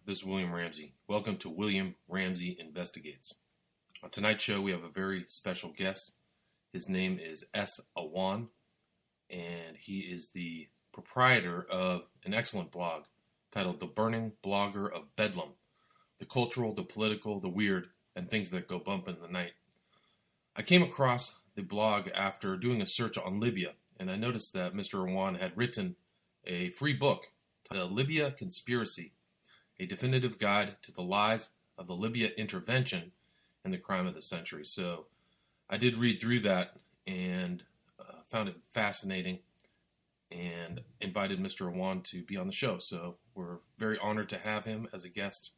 This is William Ramsey. Welcome to William Ramsey Investigates. On tonight's show, we have a very special guest. His name is S. Awan, and he is the proprietor of an excellent blog titled The Burning Blogger of Bedlam, the cultural, the political, the weird, and things that go bump in the night. I came across the blog after doing a search on Libya, and I noticed that Mr. Awan had written a free book, The Libya Conspiracy, a definitive guide to the lies of the Libya intervention and the crime of the century. So I did read through that and found it fascinating and invited Mr. Awan to be on the show. So we're very honored to have him as a guest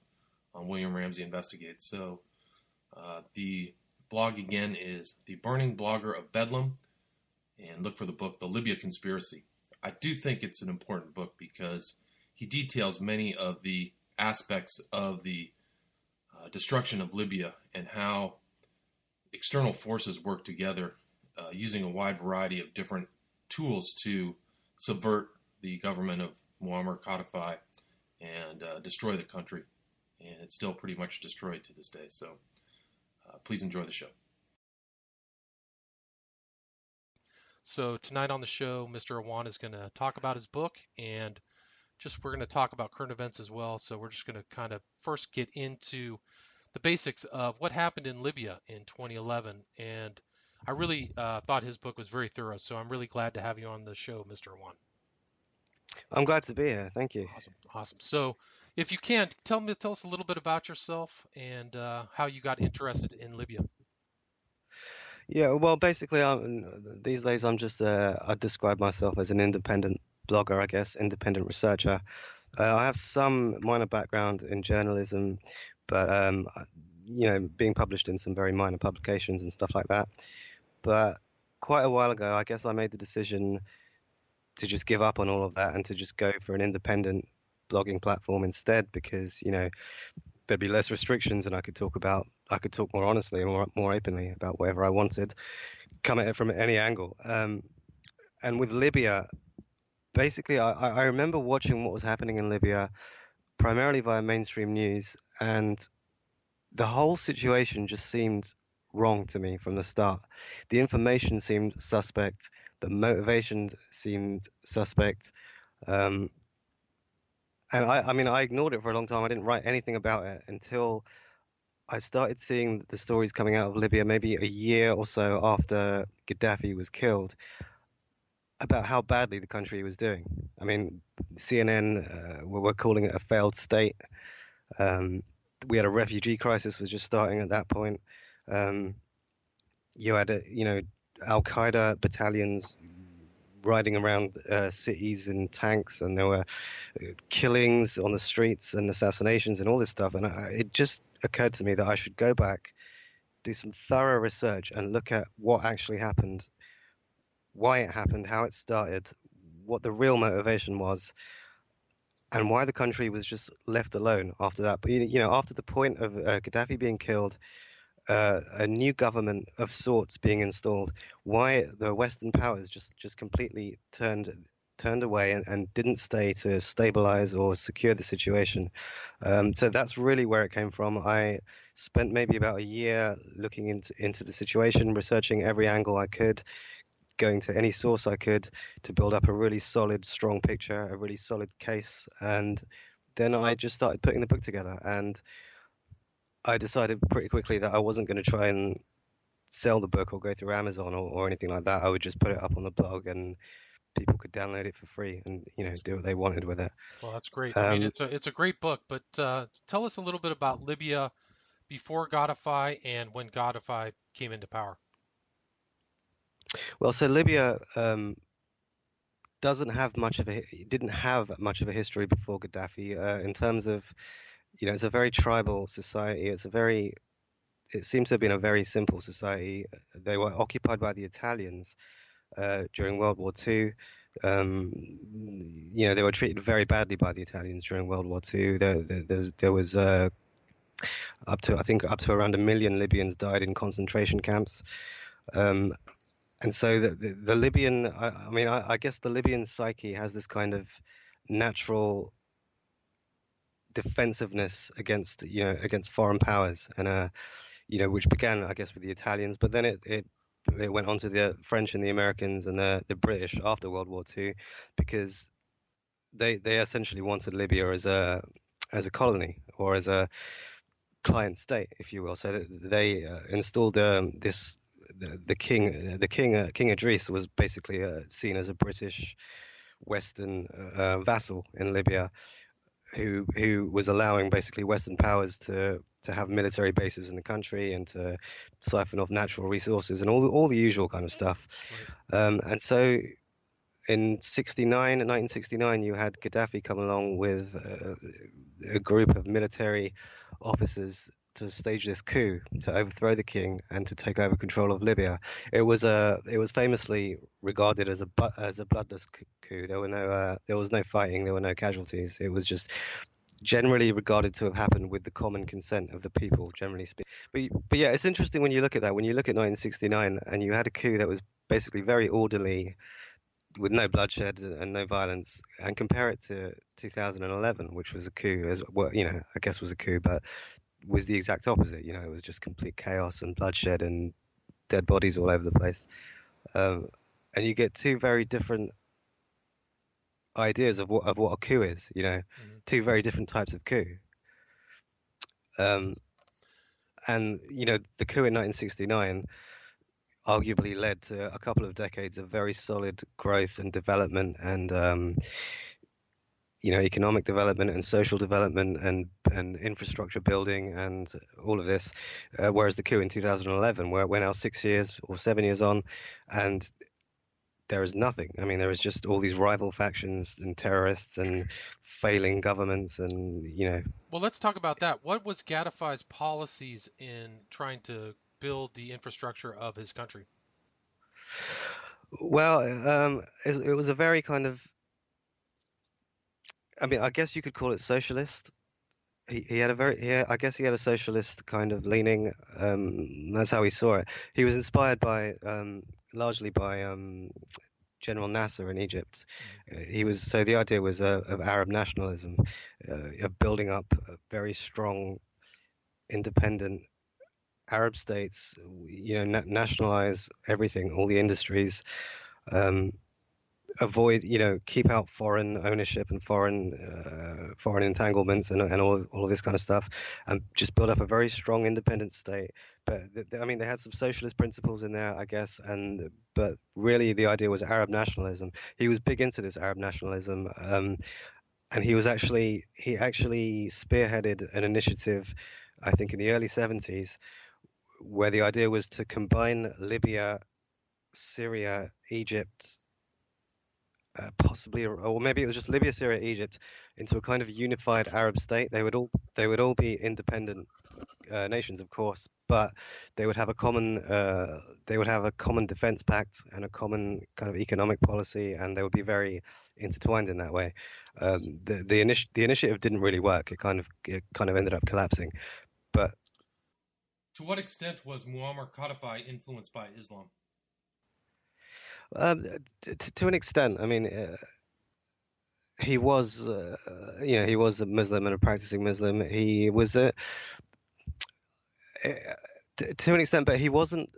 on William Ramsey Investigates. So the blog again is The Burning Blogger of Bedlam, and look for the book, The Libya Conspiracy. I do think it's an important book because he details many of the aspects of the destruction of Libya and how external forces work together using a wide variety of different tools to subvert the government of Muammar Gaddafi and destroy the country. And it's still pretty much destroyed to this day. So please enjoy the show. So tonight on the show, Mr. Awan is going to talk about his book, and we're going to talk about current events as well. So we're just going to kind of first get into the basics of what happened in Libya in 2011. And I really thought his book was very thorough. So I'm really glad to have you on the show, Mr. Awan. I'm glad to be here. Thank you. Awesome. So if you can, tell us a little bit about yourself and how you got interested in Libya. Yeah, well, basically, these days I describe myself as an independent blogger, I guess, independent researcher. I have some minor background in journalism, but being published in some very minor publications and stuff like that. But quite a while ago, I guess I made the decision to just give up on all of that and to just go for an independent blogging platform instead, because there'd be less restrictions and I could talk more honestly and more openly about whatever I wanted, come at it from any angle. And with Libya, basically, I remember watching what was happening in Libya primarily via mainstream news, and the whole situation just seemed wrong to me from the start. The information seemed suspect, the motivation seemed suspect, and I ignored it for a long time. I didn't write anything about it until I started seeing the stories coming out of Libya maybe a year or so after Gaddafi was killed, about how badly the country was doing. I mean, CNN were calling it a failed state. We had a refugee crisis was just starting at that point. You had Al-Qaeda battalions riding around cities in tanks, and there were killings on the streets and assassinations and all this stuff. And it just occurred to me that I should go back, do some thorough research, and look at what actually happened, why it happened, how it started, what the real motivation was, and why the country was just left alone after that. But after the point of Gaddafi being killed, a new government of sorts being installed, why the Western powers just completely turned away and didn't stay to stabilize or secure the situation. So that's really where it came from. I spent maybe about a year looking into the situation, researching every angle I could, going to any source I could to build up a really solid, strong picture, a really solid case. And then I just started putting the book together. And I decided pretty quickly that I wasn't going to try and sell the book or go through Amazon or anything like that. I would just put it up on the blog and people could download it for free and do what they wanted with it. Well, that's great. I mean, it's a great book, but tell us a little bit about Libya before Gaddafi and when Gaddafi came into power. Well, so Libya didn't have much of a history before Gaddafi in terms of, it's a very tribal society. It seems to have been a very simple society. They were occupied by the Italians during World War II. They were treated very badly by the Italians during World War II. There was up to around 1 million Libyans died in concentration camps. And so the Libyan, I guess the Libyan psyche has this kind of natural defensiveness against against foreign powers, and which began, I guess, with the Italians, but then it went on to the French and the Americans and the British after World War II, because they essentially wanted Libya as a colony, or as a client state, if you will. So they installed this King Idris was basically seen as a British Western vassal in Libya, who was allowing basically Western powers to have military bases in the country and to siphon off natural resources and all the usual kind of stuff. And so in 1969, you had Gaddafi come along with a group of military officers to stage this coup to overthrow the king and to take over control of Libya. It was famously regarded as a bloodless coup. There was no fighting, there were no casualties. It was just generally regarded to have happened with the common consent of the people, generally speaking. But yeah, it's interesting when you look at that. When you look at 1969, and you had a coup that was basically very orderly, with no bloodshed and no violence, and compare it to 2011, which was a coup as well. I guess was a coup, but was the exact opposite. It was just complete chaos and bloodshed and dead bodies all over the place. And you get two very different ideas of what a coup is. Two very different types of coup. And the coup in 1969 arguably led to a couple of decades of very solid growth and development, and economic development and social development and infrastructure building and all of this. Whereas the coup in 2011, where we're now 6 years or 7 years on, and there is nothing. I mean, there is just all these rival factions and terrorists and failing governments, and Well, let's talk about that. What was Gaddafi's policies in trying to build the infrastructure of his country? Well, it was a very kind of, I mean, I guess you could call it socialist. He had a very, I guess he had a socialist kind of leaning. That's how he saw it. He was inspired by, largely by General Nasser in Egypt. So the idea was of Arab nationalism, of building up a very strong, independent Arab states. Nationalize everything, all the industries. Avoid, keep out foreign ownership and foreign entanglements and all of this kind of stuff, and just build up a very strong independent state. But I mean, they had some socialist principles in there, I guess, but really the idea was Arab nationalism. He was big into this Arab nationalism, and he actually spearheaded an initiative, I think, in the early 70s, where the idea was to combine Libya, Syria, Egypt, possibly, or maybe it was just Libya, Syria, Egypt, into a kind of unified Arab state. They would all be independent nations, of course, but they would have a common defense pact and a common kind of economic policy, and they would be very intertwined in that way. The initiative didn't really work. It kind of ended up collapsing. But To what extent was Muammar Gaddafi influenced by Islam? um, to an extent, I mean, he was, he was a Muslim and a practicing Muslim. He was to an extent, but he wasn't.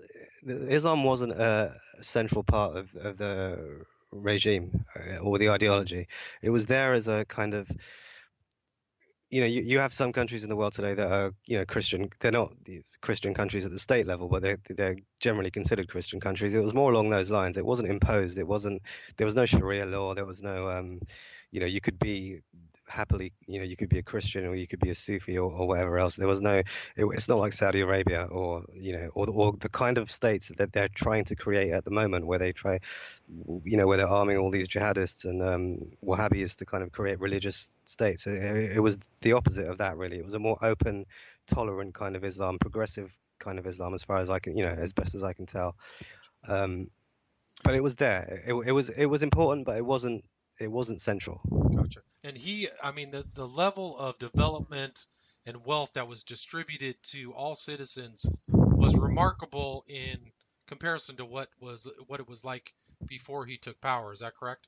Islam wasn't a central part of the regime or the ideology. It was there as a kind of, you have some countries in the world today that are, Christian. They're not these Christian countries at the state level, but they're generally considered Christian countries. It was more along those lines. It wasn't imposed. It wasn't. There was no Sharia law. There was no, you could be happily, you could be a Christian or you could be a Sufi or whatever else. There was no. It's not like Saudi Arabia or or the kind of states that they're trying to create at the moment, where they try, where they're arming all these jihadists and Wahhabis to kind of create religious states. It was the opposite of that, really. It was a more open, tolerant kind of Islam, progressive kind of Islam, as far as I can, as best as I can tell. But it was there. It was important, but it wasn't central. Gotcha. And I mean, the level of development and wealth that was distributed to all citizens was remarkable in comparison to what it was like before he took power. Is that correct?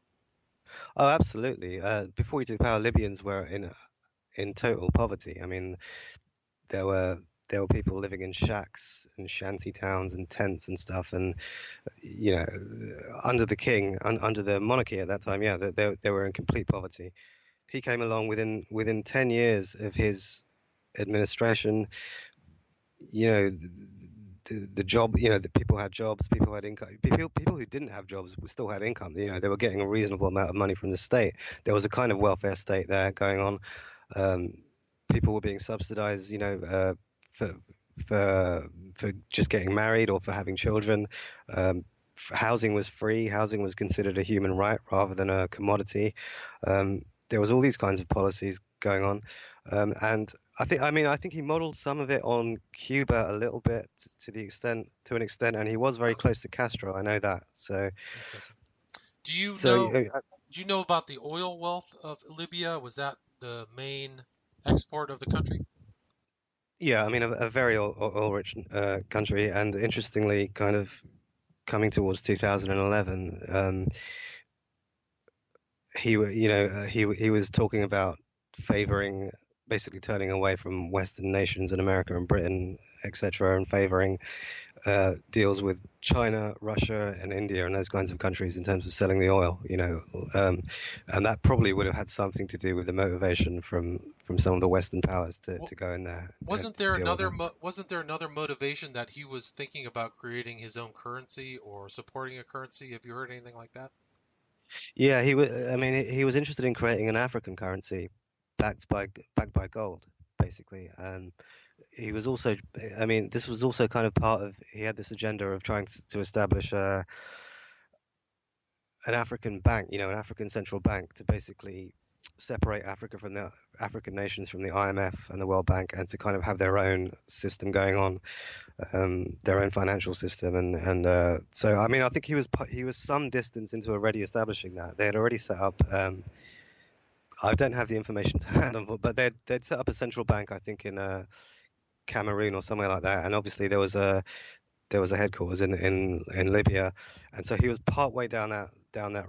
Oh, absolutely. Before he took power, Libyans were in total poverty. I mean, there were people living in shacks and shanty towns and tents and stuff, and under the king, under the monarchy at that time, yeah, they were in complete poverty. He came along within 10 years of his administration. The job, the people had jobs, people had income. People who didn't have jobs still had income. They were getting a reasonable amount of money from the state. There was a kind of welfare state there going on. People were being subsidized, for for just getting married or for having children. Housing was free. Housing was considered a human right rather than a commodity. There was all these kinds of policies going on, and I think he modeled some of it on Cuba a little bit to an extent, and he was very close to Castro. I know that. So, Do you so know do you know about the oil wealth of Libya? Was that the main export of the country? yeah, I mean, a very oil-rich country, and interestingly, kind of coming towards 2011, he was talking about favoring, basically turning away from Western nations in America and Britain, etc., and favoring deals with China, Russia, and India, and those kinds of countries in terms of selling the oil. And that probably would have had something to do with the motivation from some of the Western powers to go in there. Wasn't there wasn't there another motivation that he was thinking about creating his own currency or supporting a currency? Have you heard anything like that? Yeah, he was. I mean, he was interested in creating an African currency backed by gold, basically. And he was also, I mean, this was also kind of part of. He had this agenda of trying to establish an African bank, an African central bank, to basically separate Africa from the African nations from the IMF and the World Bank, and to kind of have their own system going on, their own financial system, and so I mean I think he was some distance into already establishing that. They had already set up. I don't have the information to hand on, but they'd set up a central bank, I think, in Cameroon or somewhere like that, and obviously there was a headquarters in Libya, and so he was part way down that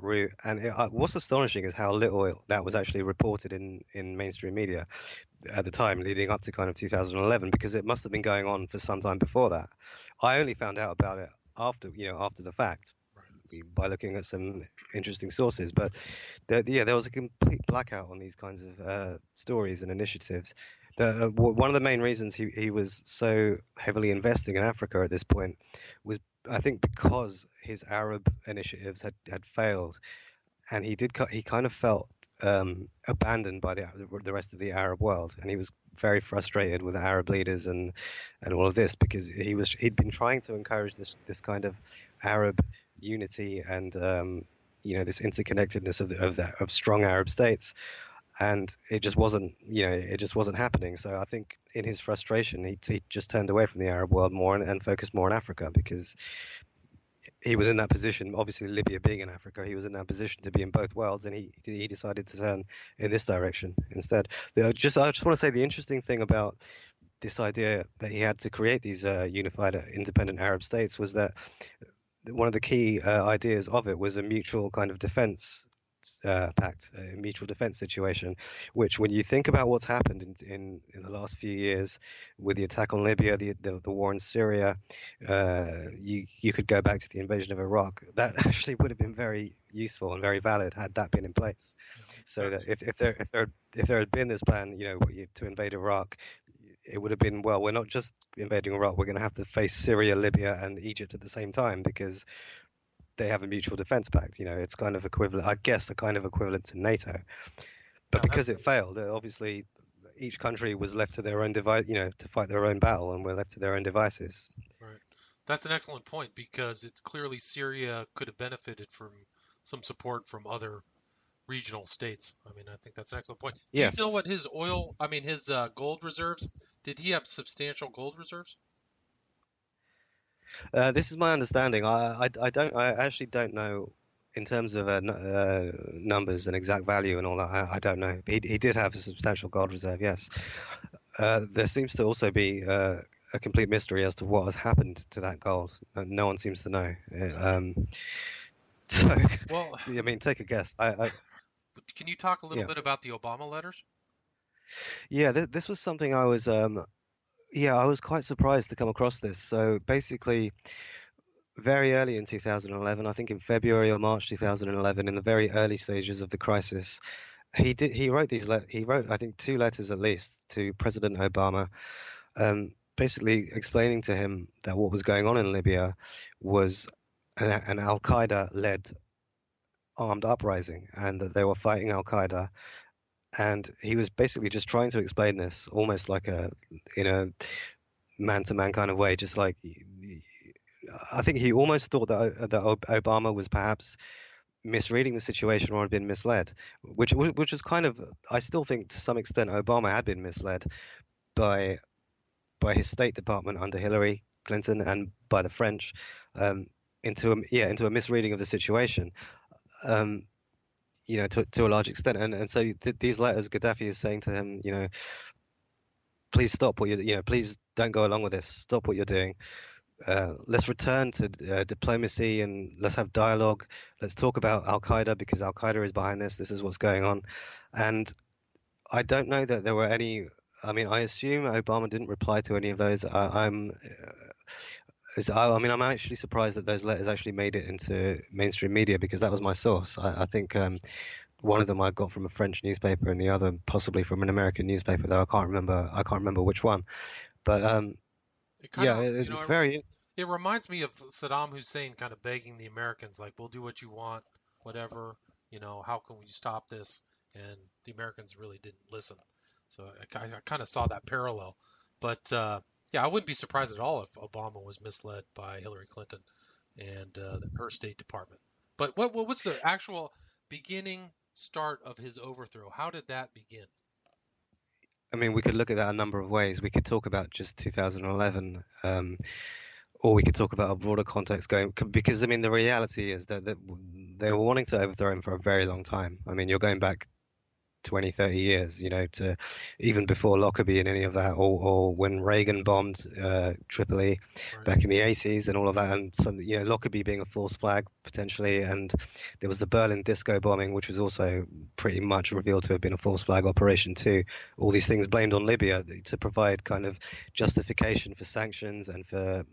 route. And what's astonishing is how little that was actually reported in mainstream media at the time, leading up to kind of 2011, because it must have been going on for some time before that. I only found out about it after the fact, by looking at some interesting sources. But there was a complete blackout on these kinds of stories and initiatives. One of the main reasons he was so heavily investing in Africa at this point was, I think, because his Arab initiatives had failed, and he kind of felt abandoned by the rest of the Arab world, and he was very frustrated with the Arab leaders and all of this, because he'd been trying to encourage this kind of Arab unity and this interconnectedness of strong Arab states, and it just wasn't happening. So I think in his frustration he just turned away from the Arab world more and focused more on Africa, because he was in that position, obviously Libya being in Africa, he was in that position to be in both worlds, and he decided to turn in this direction instead. I just want to say the interesting thing about this idea that he had to create these unified independent Arab states was that one of the key ideas of it was a mutual kind of defense pact, a mutual defense situation, which, when you think about what's happened in the last few years with the attack on Libya, the war in Syria, you could go back to the invasion of Iraq. That actually would have been very useful and very valid had that been in place. So that if there had been this plan, to invade Iraq, it would have been, well, we're not just invading Iraq, we're going to have to face Syria, Libya, and Egypt at the same time, because they have a mutual defense pact. It's kind of equivalent, I guess, a kind of equivalent to NATO. But because it failed, obviously each country was left to their own device, to fight their own battle, and we're left to their own devices. Right. That's an excellent point, because it's clearly Syria could have benefited from some support from other regional states. I mean, I think that's an excellent point. Do Yes. you know what his gold reserves? Did he have substantial gold reserves? This is my understanding. I actually don't know in terms of numbers and exact value and all that. I don't know. He did have a substantial gold reserve, yes. There seems to also be a complete mystery as to what has happened to that gold. No one seems to know. So, Well, I mean, take a guess. can you talk a little bit about the Obama letters? Yeah, this was something I was quite surprised to come across this. So basically, very early in 2011, I think in February or March 2011, in the very early stages of the crisis, he wrote I think two letters at least to President Obama, basically explaining to him that what was going on in Libya was an Al Qaeda led armed uprising, and that they were fighting Al Qaeda. And he was basically just trying to explain this almost like in a man to man kind of way, just like I think he almost thought that Obama was perhaps misreading the situation or had been misled, which is kind of, I still think to some extent Obama had been misled by his State Department under Hillary Clinton and by the French, um, into a misreading of the situation. Um, to a large extent, and so these letters, Gaddafi is saying to him, please stop what please don't go along with this. Stop what you're doing. Let's return to diplomacy and let's have dialogue. Let's talk about Al Qaeda because Al Qaeda is behind this. This is what's going on. And I don't know that there were any. I mean, I assume Obama didn't reply to any of those. I'm actually surprised that those letters actually made it into mainstream media because that was my source. I think one of them I got from a French newspaper and the other possibly from an American newspaper that I can't remember. I can't remember which one. But It kind yeah, of, it's very. it reminds me of Saddam Hussein kind of begging the Americans, like, we'll do what you want, whatever, how can we stop this? And the Americans really didn't listen. So I kind of saw that parallel. But yeah, I wouldn't be surprised at all if Obama was misled by Hillary Clinton and her State Department. But what was the actual beginning start of his overthrow? How did that begin? I mean, we could look at that a number of ways. We could talk about just 2011, or we could talk about a broader context going, because I mean, the reality is that they were wanting to overthrow him for a very long time. I mean, you're going back 20, 30 years, to even before Lockerbie and any of that, or when Reagan bombed Tripoli Right. back in the 80s and all of that, and some, Lockerbie being a false flag potentially, and there was the Berlin disco bombing, which was also pretty much revealed to have been a false flag operation too. All these things blamed on Libya to provide kind of justification for sanctions and for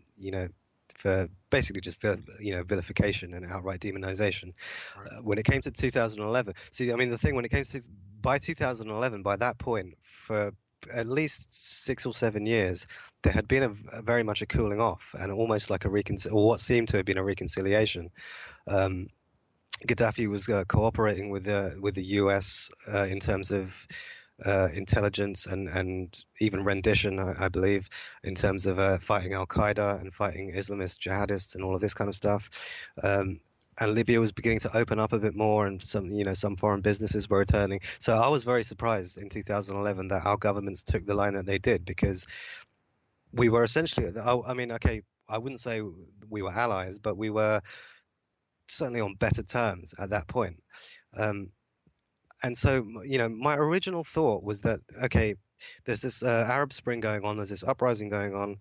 basically just vilification and outright demonization. Right. When it came to 2011, see, I mean, the thing when it came to by 2011, by that point, for at least 6 or 7 years, there had been a very much a cooling off and almost like or what seemed to have been a reconciliation. Um, Gaddafi was cooperating with the US in terms of intelligence and even rendition, I believe, in terms of fighting Al Qaeda and fighting Islamist jihadists and all of this kind of stuff. And Libya was beginning to open up a bit more, and some foreign businesses were returning. So I was very surprised in 2011 that our governments took the line that they did, because we were essentially, I mean, okay, I wouldn't say we were allies, but we were certainly on better terms at that point. Um, and so, my original thought was that, okay, there's this Arab Spring going on, there's this uprising going on.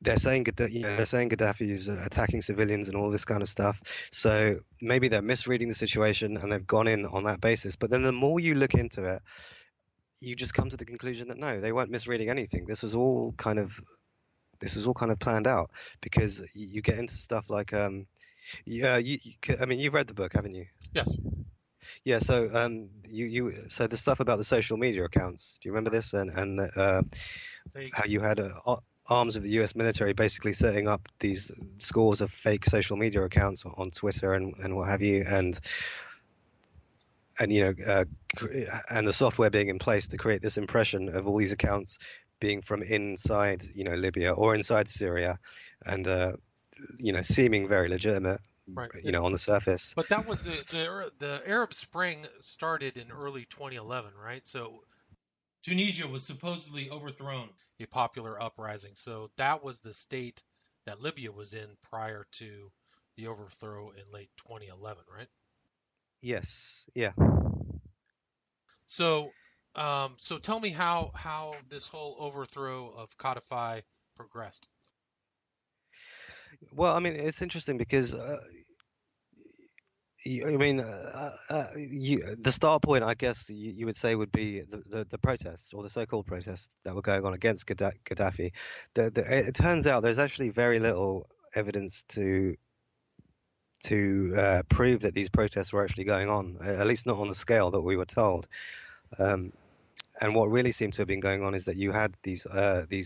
They're saying Gaddafi is attacking civilians and all this kind of stuff. So maybe they're misreading the situation and they've gone in on that basis. But then the more you look into it, you just come to the conclusion that no, they weren't misreading anything. This was all kind of planned out, because you get into stuff like I mean, you've read the book, haven't you? Yes. Yeah. So so the stuff about the social media accounts. Do you remember this? And how you had arms of the U.S. military basically setting up these scores of fake social media accounts on Twitter and what have you, and and the software being in place to create this impression of all these accounts being from inside Libya or inside Syria, and seeming very legitimate, Right. on the surface. But that was the Arab Spring started in early 2011, right? So Tunisia was supposedly overthrown. a popular uprising. So that was the state that Libya was in prior to the overthrow in late 2011, right? Yes. Yeah. So, so tell me how this whole overthrow of Codify progressed. Well, I mean, it's interesting because I mean, the start point, I guess you would say, would be the protests or the so-called protests that were going on against Gaddafi. It turns out there's actually very little evidence to prove that these protests were actually going on, at least not on the scale that we were told. Um, and what really seemed to have been going on is that you had these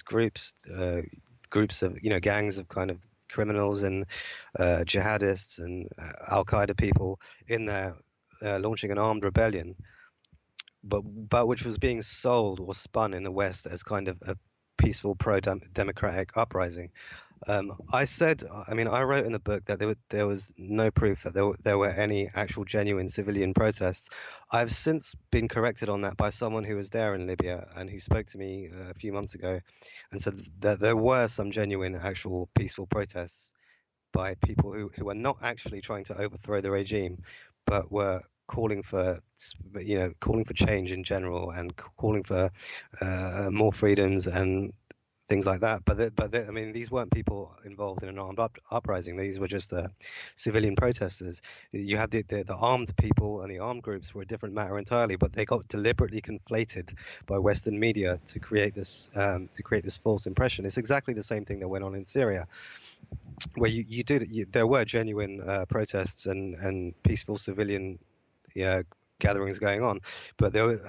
groups of gangs of kind of criminals and jihadists and Al Qaeda people in there launching an armed rebellion, but which was being sold or spun in the West as kind of a peaceful pro-democratic uprising. I wrote in the book that there was no proof that there were any actual genuine civilian protests. I've since been corrected on that by someone who was there in Libya and who spoke to me a few months ago and said that there were some genuine, actual peaceful protests by people who were not actually trying to overthrow the regime, but were calling for change in general and calling for more freedoms and things like that. I mean, these weren't people involved in an armed uprising. These were just civilian protesters. You had the armed people and the armed groups were a different matter entirely, but they got deliberately conflated by Western media to create this false impression. It's exactly the same thing that went on in Syria, where there were genuine protests and peaceful civilian gatherings going on, but there were,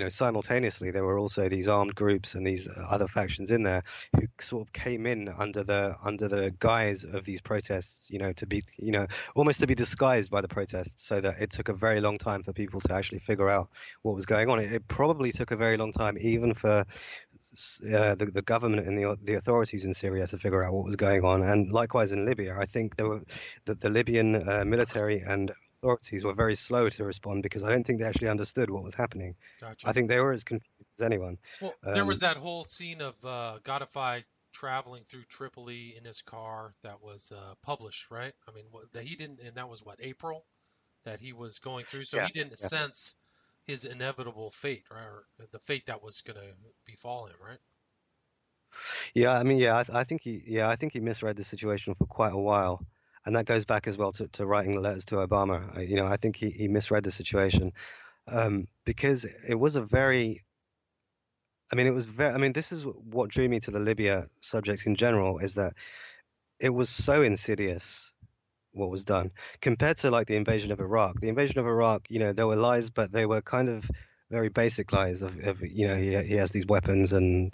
simultaneously there were also these armed groups and these other factions in there who sort of came in under the guise of these protests, to be, almost to be disguised by the protests, so that it took a very long time for people to actually figure out what was going on. It probably took a very long time even for the government and the authorities in Syria to figure out what was going on, and likewise in Libya. I think the Libyan military and authorities were very slow to respond because I don't think they actually understood what was happening. Gotcha. I think they were as confused as anyone. Well, there was that whole scene of Gaddafi traveling through Tripoli in his car that was published, right? I mean, that he didn't, and that was what, April, that he was going through. So he didn't sense his inevitable fate, right? Or the fate that was going to befall him, right? Yeah, I mean, I think he misread the situation for quite a while. And that goes back as well to writing the letters to Obama. I think he misread the situation because it was a very, this is what drew me to the Libya subject in general, is that it was so insidious what was done compared to like the invasion of Iraq. The invasion of Iraq, there were lies, but they were kind of very basic lies of he has these weapons and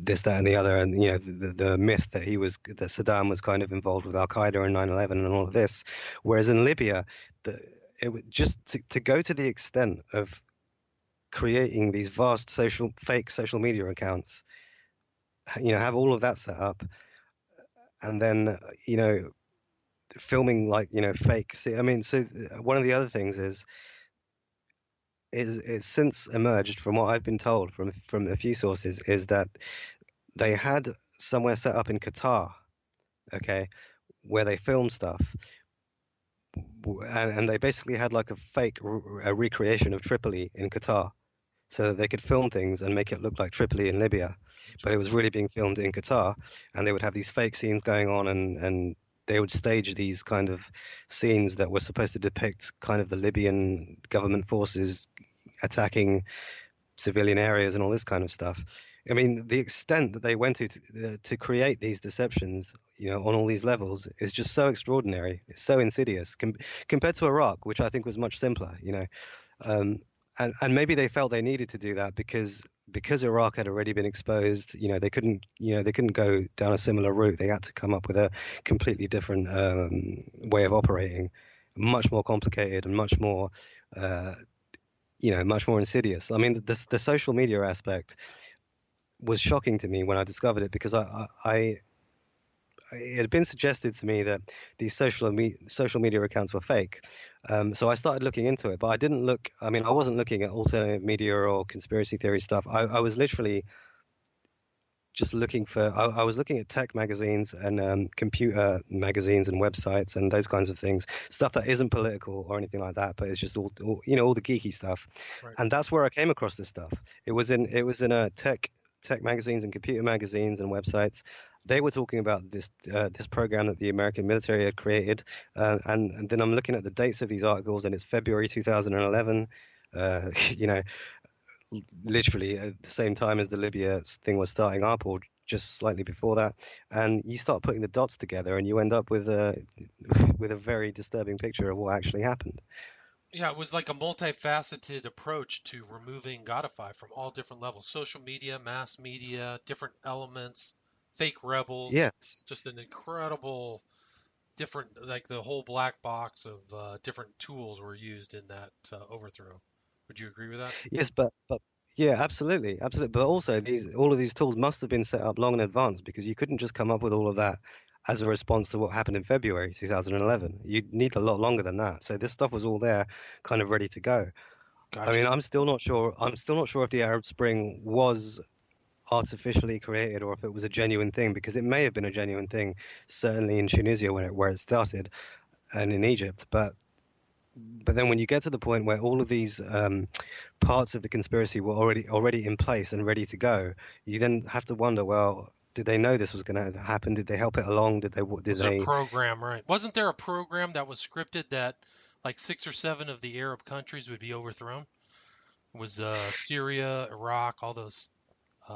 this, that, and the other, and the myth that Saddam was kind of involved with Al Qaeda and 9/11 and all of this. Whereas in Libya, it would just to go to the extent of creating these vast fake social media accounts, have all of that set up, and then filming like fake. See, I mean, so one of the other things is since emerged, from what I've been told from a few sources, is that they had somewhere set up in Qatar, okay, where they filmed stuff, and they basically had like a fake recreation of Tripoli in Qatar, so that they could film things and make it look like Tripoli in Libya, but it was really being filmed in Qatar, and they would have these fake scenes going on, and they would stage these kind of scenes that were supposed to depict kind of the Libyan government forces attacking civilian areas and all this kind of stuff. I mean, the extent that they went to create these deceptions, on all these levels, is just so extraordinary. It's so insidious compared to Iraq, which I think was much simpler. And maybe they felt they needed to do that because Iraq had already been exposed. They couldn't go down a similar route. They had to come up with a completely different way of operating, much more complicated and much more insidious. I mean, the social media aspect was shocking to me when I discovered it, because it had been suggested to me that these social media accounts were fake. So I started looking into it, but I wasn't looking at alternative media or conspiracy theory stuff. I was literally just looking I was looking at tech magazines and computer magazines and websites and those kinds of things, stuff that isn't political or anything like that, but it's just all the geeky stuff. Right. And that's where I came across this stuff. It was in a tech magazines and computer magazines and websites, They were talking about this program that the American military had created, and then I'm looking at the dates of these articles, and it's February 2011. You know, literally at the same time as the Libya thing was starting up, or just slightly before that, and you start putting the dots together, and you end up with a with a very disturbing picture of what actually happened. Yeah, it was like a multifaceted approach to removing Godify from all different levels: social media, mass media, different elements, fake rebels, Yes. just an incredible different, like the whole black box of different tools were used in that overthrow. Would you agree with that? Yes, but yeah, absolutely, absolutely. But also, these all of these tools must have been set up long in advance, because you couldn't just come up with all of that as a response to what happened in February 2011. You'd need a lot longer than that. So this stuff was all there, kind of ready to go. I Gotcha. mean, I'm still not sure. I'm still not sure if the Arab Spring was artificially created or if it was a genuine thing, because it may have been a genuine thing, certainly in Tunisia where it started, and in Egypt. But then when you get to the point where all of these parts of the conspiracy were already in place and ready to go, you then have to wonder, well, did they know this was going to happen? Did they help it along? Did Was it a they? program, right? Wasn't there a program that was scripted that like 6 or 7 of the Arab countries would be overthrown? It was Syria, Iraq, all those,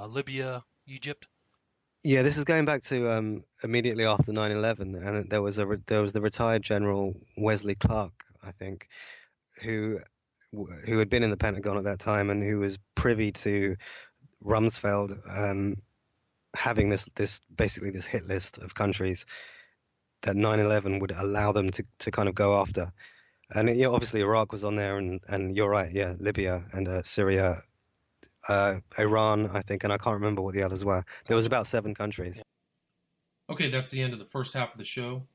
Libya, Egypt. Yeah, this is going back to immediately after 9/11, and there was the retired General Wesley Clark, I think, who who had been in the Pentagon at that time and who was privy to Rumsfeld having this basically this hit list of countries that 9/11 would allow them to kind of go after. And you know, obviously Iraq was on there, and you're right, yeah, Libya and Syria, Iran, I think, and I can't remember what the others were. There was about 7 countries. Okay, that's the end of the first half of the show.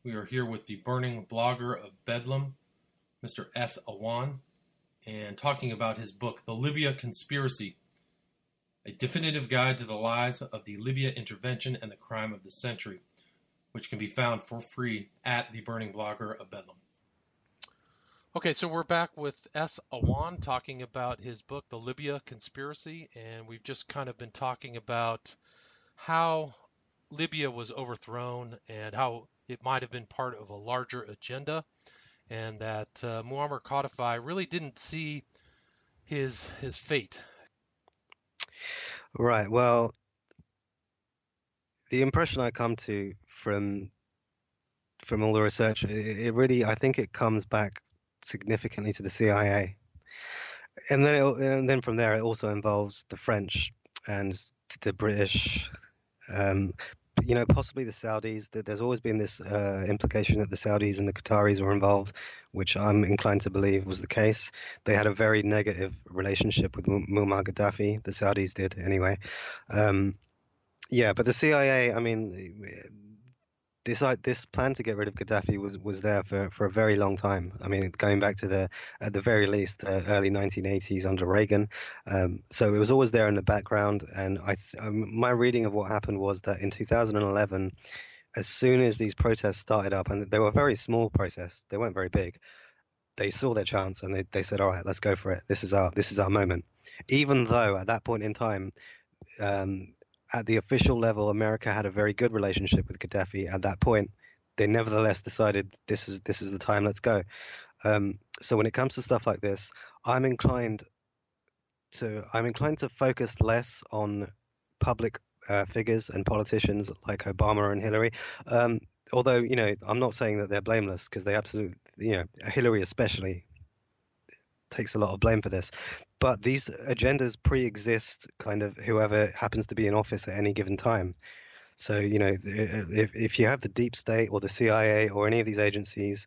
We are here with the burning blogger of Bedlam, Mr. S. Awan, and talking about his book, The Libya Conspiracy, a definitive guide to the lies of the Libya intervention and the crime of the century, which can be found for free at the burning blogger of Bedlam. Okay, so we're back with S. Awan talking about his book, The Libya Conspiracy, and we've just kind of been talking about how Libya was overthrown and how it might have been part of a larger agenda, and that Muammar Gaddafi really didn't see his fate. Right. Well, the impression I come to from all the research, it really, I think it comes back significantly to the CIA, and then from there it also involves the French and the British, um, you know, possibly the Saudis. There's always been this implication that the Saudis and the Qataris were involved, which I'm inclined to believe was the case. They had a very negative relationship with Muammar Gaddafi. The Saudis did anyway. Yeah, but the CIA, I mean, this plan to get rid of Gaddafi was there for a very long time. I mean, going back to the at the very least early 1980s under Reagan. So it was always there in the background. And my reading of what happened was that in 2011, as soon as these protests started up, and they were very small protests, they weren't very big. They saw their chance and they said, "All right, let's go for it. This is our moment." Even though at that point in time, um, at the official level, America had a very good relationship with Gaddafi. At that point, they nevertheless decided this is the time. Let's go. So when it comes to stuff like this, I'm inclined to focus less on public figures and politicians like Obama and Hillary. Although you know, I'm not saying that they're blameless, because they absolutely, you know, Hillary especially takes a lot of blame for this. But these agendas pre-exist kind of whoever happens to be in office at any given time. So, you know, if you have the deep state or the CIA or any of these agencies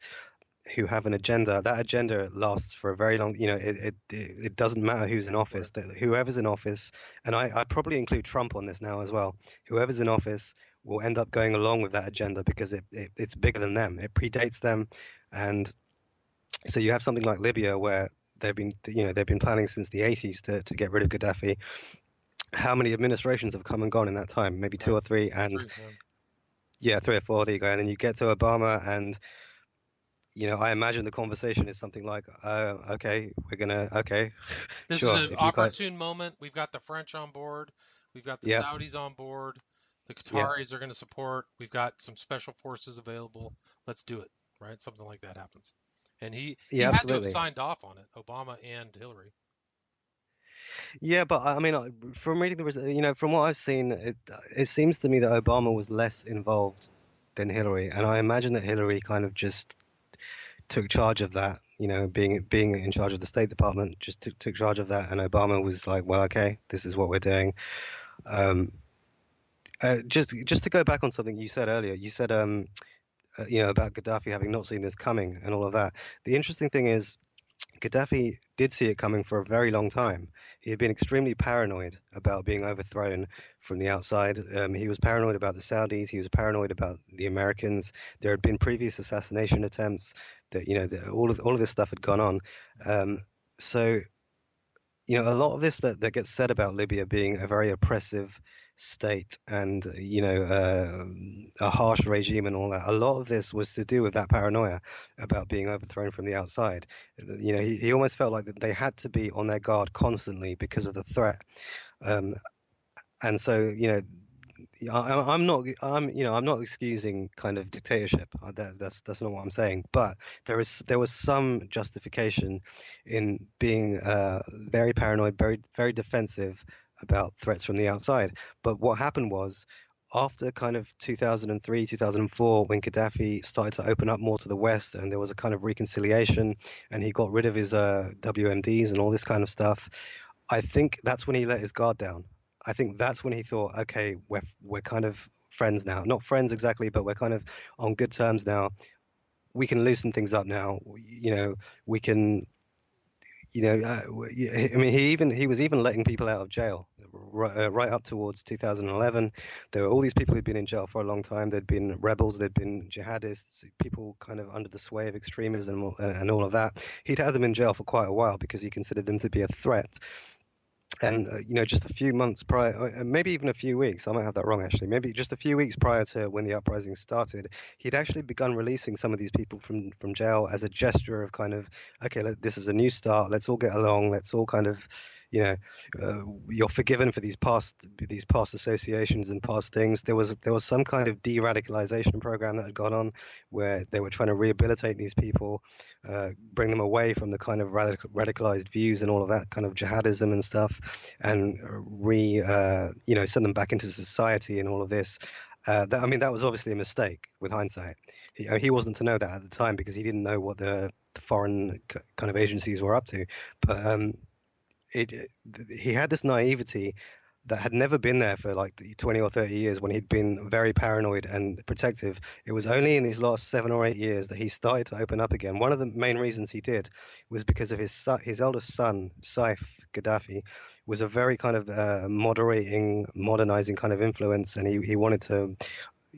who have an agenda, that agenda lasts for a very long, you know, it doesn't matter who's in office, that whoever's in office, and I probably include Trump on this now as well, whoever's in office will end up going along with that agenda because it's bigger than them. It predates them. And so you have something like Libya where they've been planning since the 80s to get rid of Gaddafi. How many administrations have come and gone in that time? Maybe 2 or 3, and yeah, 3 or 4. There you go. And then you get to Obama, and you know, I imagine the conversation is something like, okay, This sure. is an opportune moment. We've got the French on board. We've got the Yeah, Saudis on board. The Yeah. Qataris are going to support. We've got some special forces available. Let's do it, right? Something like that happens. And he Yeah, had to have absolutely. signed off on it, Obama and Hillary. Yeah, but I mean, from reading from what I've seen, it seems to me that Obama was less involved than Hillary, and I imagine that Hillary kind of just took charge of that. Being in charge of the State Department, just took charge of that, and Obama was like, well, okay, this is what we're doing. Um, just to go back on something you said earlier, you said about Gaddafi having not seen this coming and all of that. The interesting thing is, Gaddafi did see it coming for a very long time. He had been extremely paranoid about being overthrown from the outside. He was paranoid about the Saudis. He was paranoid about the Americans. There had been previous assassination attempts. All of this stuff had gone on. So a lot of this that gets said about Libya being a very oppressive state and a harsh regime and all that, a lot of this was to do with that paranoia about being overthrown from the outside. He almost felt like that they had to be on their guard constantly because of the threat. And so I'm not excusing kind of dictatorship. That's not what I'm saying. But there was some justification in being very paranoid, very very defensive about threats from the outside. But what happened was, after kind of 2003, 2004, when Gaddafi started to open up more to the West, and there was a kind of reconciliation, and he got rid of his WMDs and all this kind of stuff, I think that's when he let his guard down. I think that's when he thought, okay, we're kind of friends now. Not friends exactly, but we're kind of on good terms now. We can loosen things up now. We can. I mean, he was even letting people out of jail right up towards 2011. There were all these people who'd been in jail for a long time. There'd been rebels, there'd been jihadists, people kind of under the sway of extremism and all of that. He'd had them in jail for quite a while because he considered them to be a threat. And just a few months prior, maybe even a few weeks, I might have that wrong actually, maybe just a few weeks prior to when the uprising started, he'd actually begun releasing some of these people from jail as a gesture of kind of, okay, this is a new start, let's all get along, let's all kind of, you're forgiven for these past associations and past things. There was some kind of de-radicalization program that had gone on where they were trying to rehabilitate these people, bring them away from the kind of radicalized views and all of that kind of jihadism and stuff, and send them back into society and all of this. That was obviously a mistake with hindsight. He wasn't to know that at the time because he didn't know what the foreign kind of agencies were up to, but he had this naivety that had never been there for like 20 or 30 years when he'd been very paranoid and protective. It was only in these last 7 or 8 years that he started to open up again. One of the main reasons he did was because of his eldest son, Saif Gaddafi, was a very kind of modernizing kind of influence, and he wanted to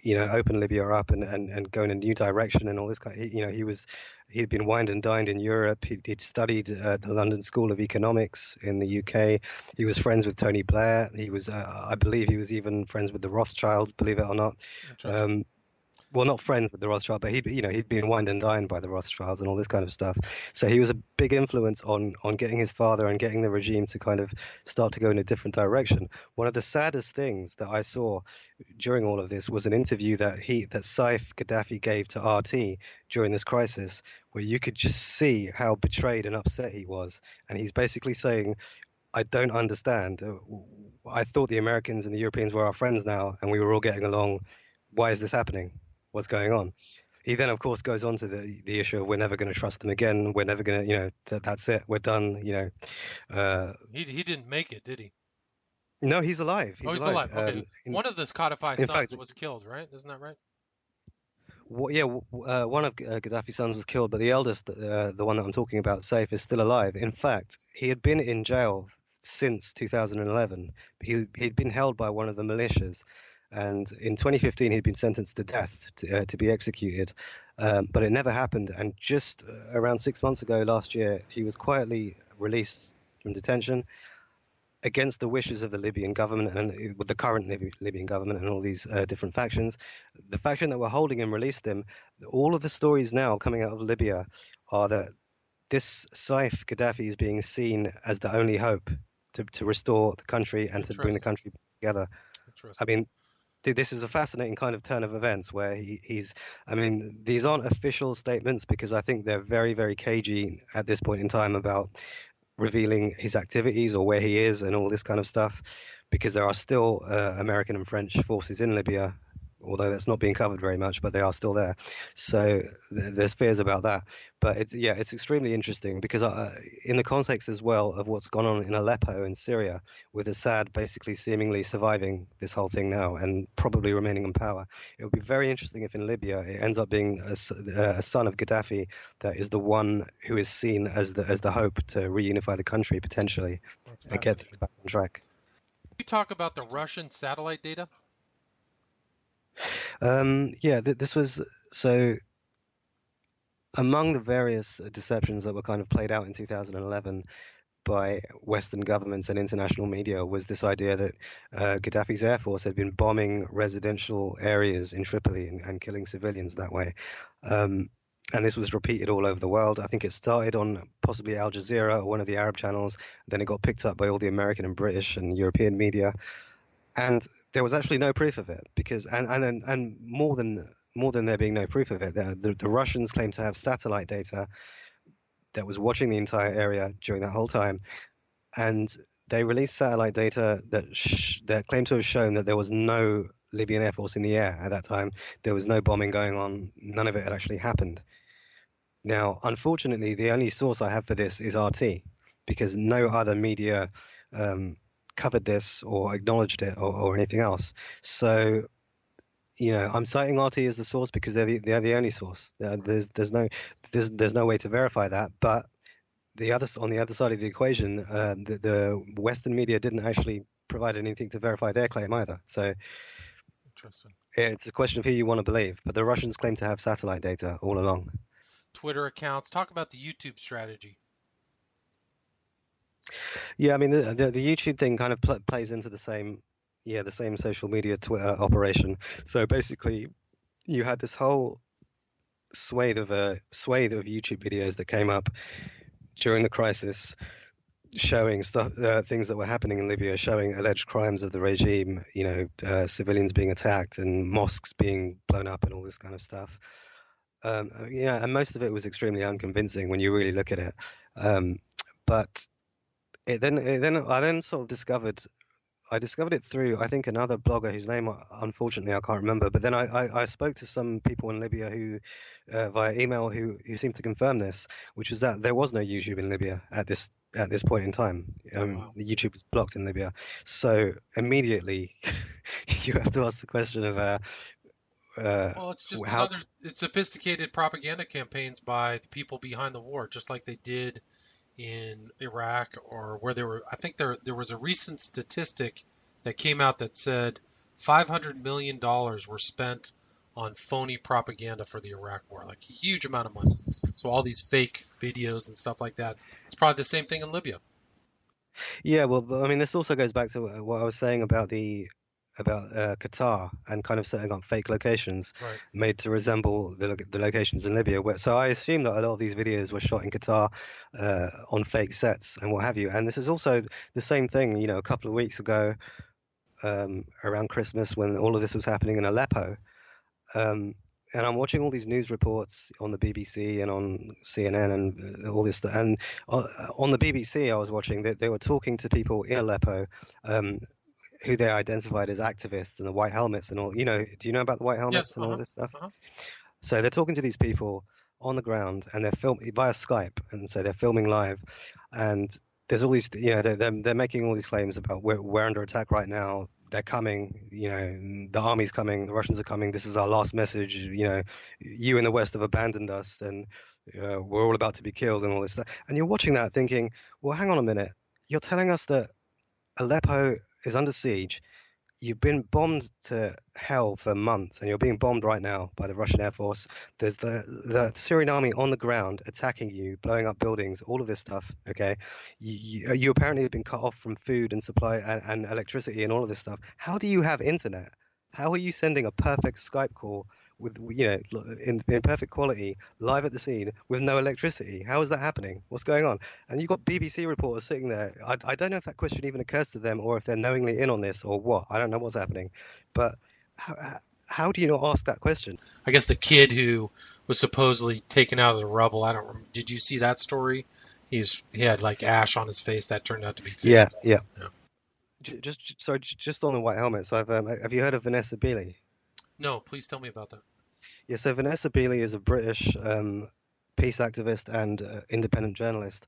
open Libya up and go in a new direction and all this kind of, he'd been wined and dined in Europe. He'd studied at the London School of Economics in the UK. He was friends with Tony Blair. He was, I believe he was even friends with the Rothschilds, believe it or not. Well, not friends with the Rothschild, but he'd been wined and dined by the Rothschilds and all this kind of stuff. So he was a big influence on getting his father and getting the regime to kind of start to go in a different direction. One of the saddest things that I saw during all of this was an interview that Saif Gaddafi gave to RT during this crisis, where you could just see how betrayed and upset he was. And he's basically saying, I don't understand. I thought the Americans and the Europeans were our friends now, and we were all getting along. Why is this happening? What's going on? He then, of course, goes on to the issue of we're never going to trust them again. We're never going to, that's it. We're done. He didn't make it, did he? No, he's alive. He's alive. Okay. One of the codified sons was killed, right? Isn't that right? One of Gaddafi's sons was killed, but the eldest, the one that I'm talking about, Saif, is still alive. In fact, he had been in jail since 2011. He'd been held by one of the militias. And in 2015, he'd been sentenced to death to be executed, but it never happened. And just around 6 months ago, last year, he was quietly released from detention against the wishes of the Libyan government and with the current Libyan government and all these different factions. The faction that were holding him released him. All of the stories now coming out of Libya are that this Saif Gaddafi is being seen as the only hope to restore the country and to bring the country together. I mean, this is a fascinating kind of turn of events where I mean, these aren't official statements because I think they're very, very cagey at this point in time about revealing his activities or where he is and all this kind of stuff, because there are still American and French forces in Libya, although that's not being covered very much, but they are still there. So there's fears about that. But it's extremely interesting because in the context as well of what's gone on in Aleppo in Syria, with Assad basically seemingly surviving this whole thing now and probably remaining in power, it would be very interesting if in Libya it ends up being a son of Gaddafi that is the one who is seen as the hope to reunify the country potentially and get things back on track. You talk about the Russian satellite data. This was so among the various deceptions that were kind of played out in 2011 by Western governments and international media was this idea that Gaddafi's air force had been bombing residential areas in Tripoli and killing civilians that way. And this was repeated all over the world. I think it started on possibly Al Jazeera or one of the Arab channels. Then it got picked up by all the American and British and European media. And there was actually no proof of it because, and more than there being no proof of it, the Russians claim to have satellite data that was watching the entire area during that whole time, and they released satellite data that claimed to have shown that there was no Libyan air force in the air at that time. There was no bombing going on. None of it had actually happened. Now, unfortunately, the only source I have for this is RT, because no other media covered this or acknowledged it or anything else. So, I'm citing RT as the source because they're the only source. There's no way to verify that. But on the other side of the equation, the Western media didn't actually provide anything to verify their claim either. So, interesting. It's a question of who you want to believe. But the Russians claim to have satellite data all along. Twitter accounts. Talk about the YouTube strategy. Yeah, I mean the YouTube thing kind of plays into the same social media Twitter operation. So basically, you had this whole swathe of YouTube videos that came up during the crisis, showing things that were happening in Libya, showing alleged crimes of the regime, civilians being attacked and mosques being blown up and all this kind of stuff. And most of it was extremely unconvincing when you really look at it. But I then sort of discovered it through, I think, another blogger whose name, unfortunately, I can't remember. But then I spoke to some people in Libya who, via email, who seemed to confirm this, which is that there was no YouTube in Libya at this point in time. Wow. The YouTube was blocked in Libya. So immediately, you have to ask the question of. Well, it's just it's sophisticated propaganda campaigns by the people behind the war, just like they did in Iraq or where I think there was a recent statistic that came out that said $500 million were spent on phony propaganda for the Iraq war, like a huge amount of money. So all these fake videos and stuff like that. It's probably the same thing in Libya. Yeah, well, I mean, this also goes back to what I was saying about Qatar and kind of setting up fake locations made to resemble the locations in Libya. So I assume that a lot of these videos were shot in Qatar on fake sets and what have you. And this is also the same thing, a couple of weeks ago around Christmas when all of this was happening in Aleppo. And I'm watching all these news reports on the BBC and on CNN and all this stuff. And on the BBC, I was watching that they were talking to people in Aleppo who they identified as activists and the white helmets and all. Do you know about the white helmets and all this stuff? So they're talking to these people on the ground and they're filming via Skype, and so they're filming live. And there's all these, they're making all these claims about we're under attack right now. They're coming, the army's coming, the Russians are coming. This is our last message. You in the West have abandoned us, and we're all about to be killed and all this stuff. And you're watching that thinking, well, hang on a minute. You're telling us that Aleppo is under siege. You've been bombed to hell for months, and you're being bombed right now by the Russian Air Force. There's the Syrian army on the ground attacking you, blowing up buildings, all of this stuff, okay? You apparently have been cut off from food and supply and electricity and all of this stuff. How do you have internet? How are you sending a perfect Skype call with, in perfect quality, live at the scene with no electricity? How is that happening? What's going on? And you've got BBC reporters sitting there. I don't know if that question even occurs to them or if they're knowingly in on this or what. I don't know what's happening. But how do you not ask that question? I guess the kid who was supposedly taken out of the rubble. I don't remember. Did you see that story? He had like ash on his face that turned out to be fake. Yeah, yeah. Yeah. Just on the white helmets, have you heard of Vanessa Beeley? No, please tell me about that. Yeah, so Vanessa Beeley is a British peace activist and independent journalist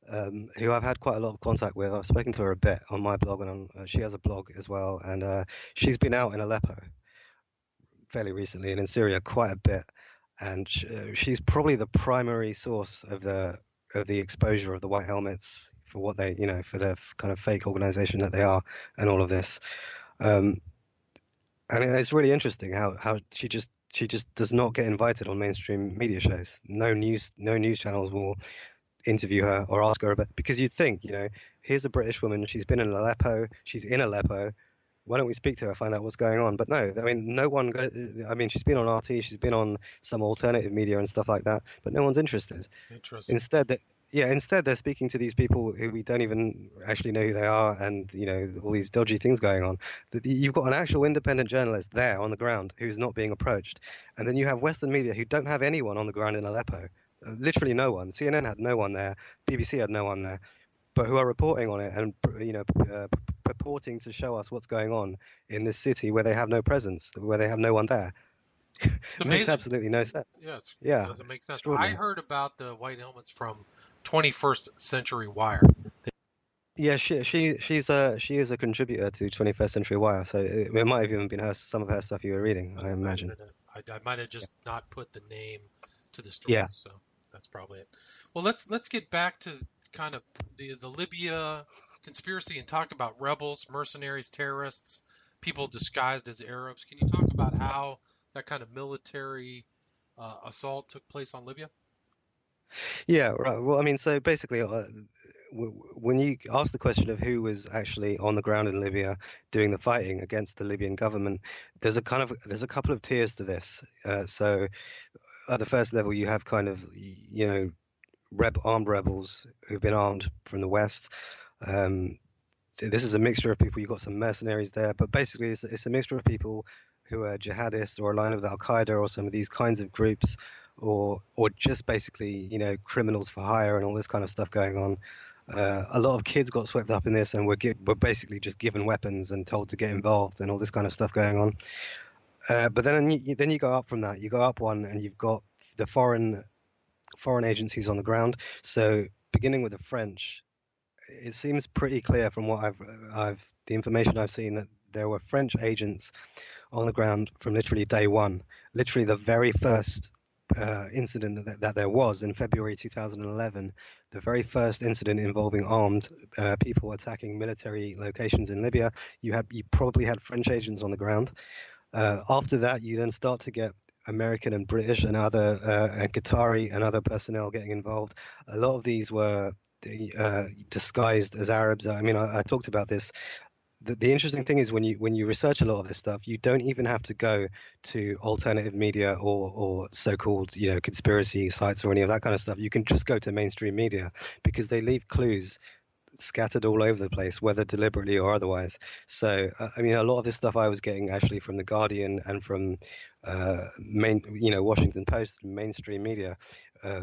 who I've had quite a lot of contact with. I've spoken to her a bit on my blog, and she has a blog as well. And she's been out in Aleppo fairly recently and in Syria quite a bit. And she's probably the primary source of the exposure of the white helmets for what they, for the kind of fake organization that they are, and all of this. Um, and it's really interesting how she just does not get invited on mainstream media shows. No news channels will interview her or ask her about, because you'd think, here's a British woman, she's been in Aleppo, she's in Aleppo. Why don't we speak to her, find out what's going on? But no, I mean, no one goes. I mean, she's been on RT, she's been on some alternative media and stuff like that, but no one's interested. Interesting. Instead they're speaking to these people who we don't even actually know who they are, and all these dodgy things going on. You've got an actual independent journalist there on the ground who's not being approached, and then you have Western media who don't have anyone on the ground in Aleppo. Literally no one. CNN had no one there. BBC had no one there, but who are reporting on it and purporting to show us what's going on in this city where they have no presence, where they have no one there. It makes absolutely no sense. Yeah, it makes sense. I heard about the white helmets from 21st Century Wire. Yeah, she is a contributor to 21st Century Wire, so it might have even been some of her stuff you were reading, I imagine. I might have just not put the name to the story. Yeah. So that's probably it. Well, let's get back to kind of the Libya conspiracy and talk about rebels, mercenaries, terrorists, people disguised as Arabs. Can you talk about how that kind of military assault took place on Libya? Yeah, right. Well, I mean, so basically, when you ask the question of who was actually on the ground in Libya doing the fighting against the Libyan government, there's a couple of tiers to this. So at the first level, you have kind of armed rebels who've been armed from the West. This is a mixture of people. You've got some mercenaries there, but basically it's a mixture of people who are jihadists or aligned with Al Qaeda or some of these kinds of groups, or just basically criminals for hire and all this kind of stuff going on. A lot of kids got swept up in this and were basically just given weapons and told to get involved and all this kind of stuff going on. But then you go up from that. You go up one and you've got the foreign agencies on the ground. So beginning with the French, it seems pretty clear from what the information I've seen that there were French agents on the ground from literally day one. Literally the very first incident that there was in February 2011, the very first incident involving armed people attacking military locations in Libya, you probably had French agents on the ground. After that, you then start to get American and British and other and Qatari and other personnel getting involved. A lot of these were disguised as Arabs. I mean, I talked about this. The interesting thing is when you research a lot of this stuff, you don't even have to go to alternative media or so-called conspiracy sites or any of that kind of stuff. You can just go to mainstream media because they leave clues scattered all over the place, whether deliberately or otherwise. So I mean, a lot of this stuff I was getting actually from the Guardian and from Washington Post, mainstream media,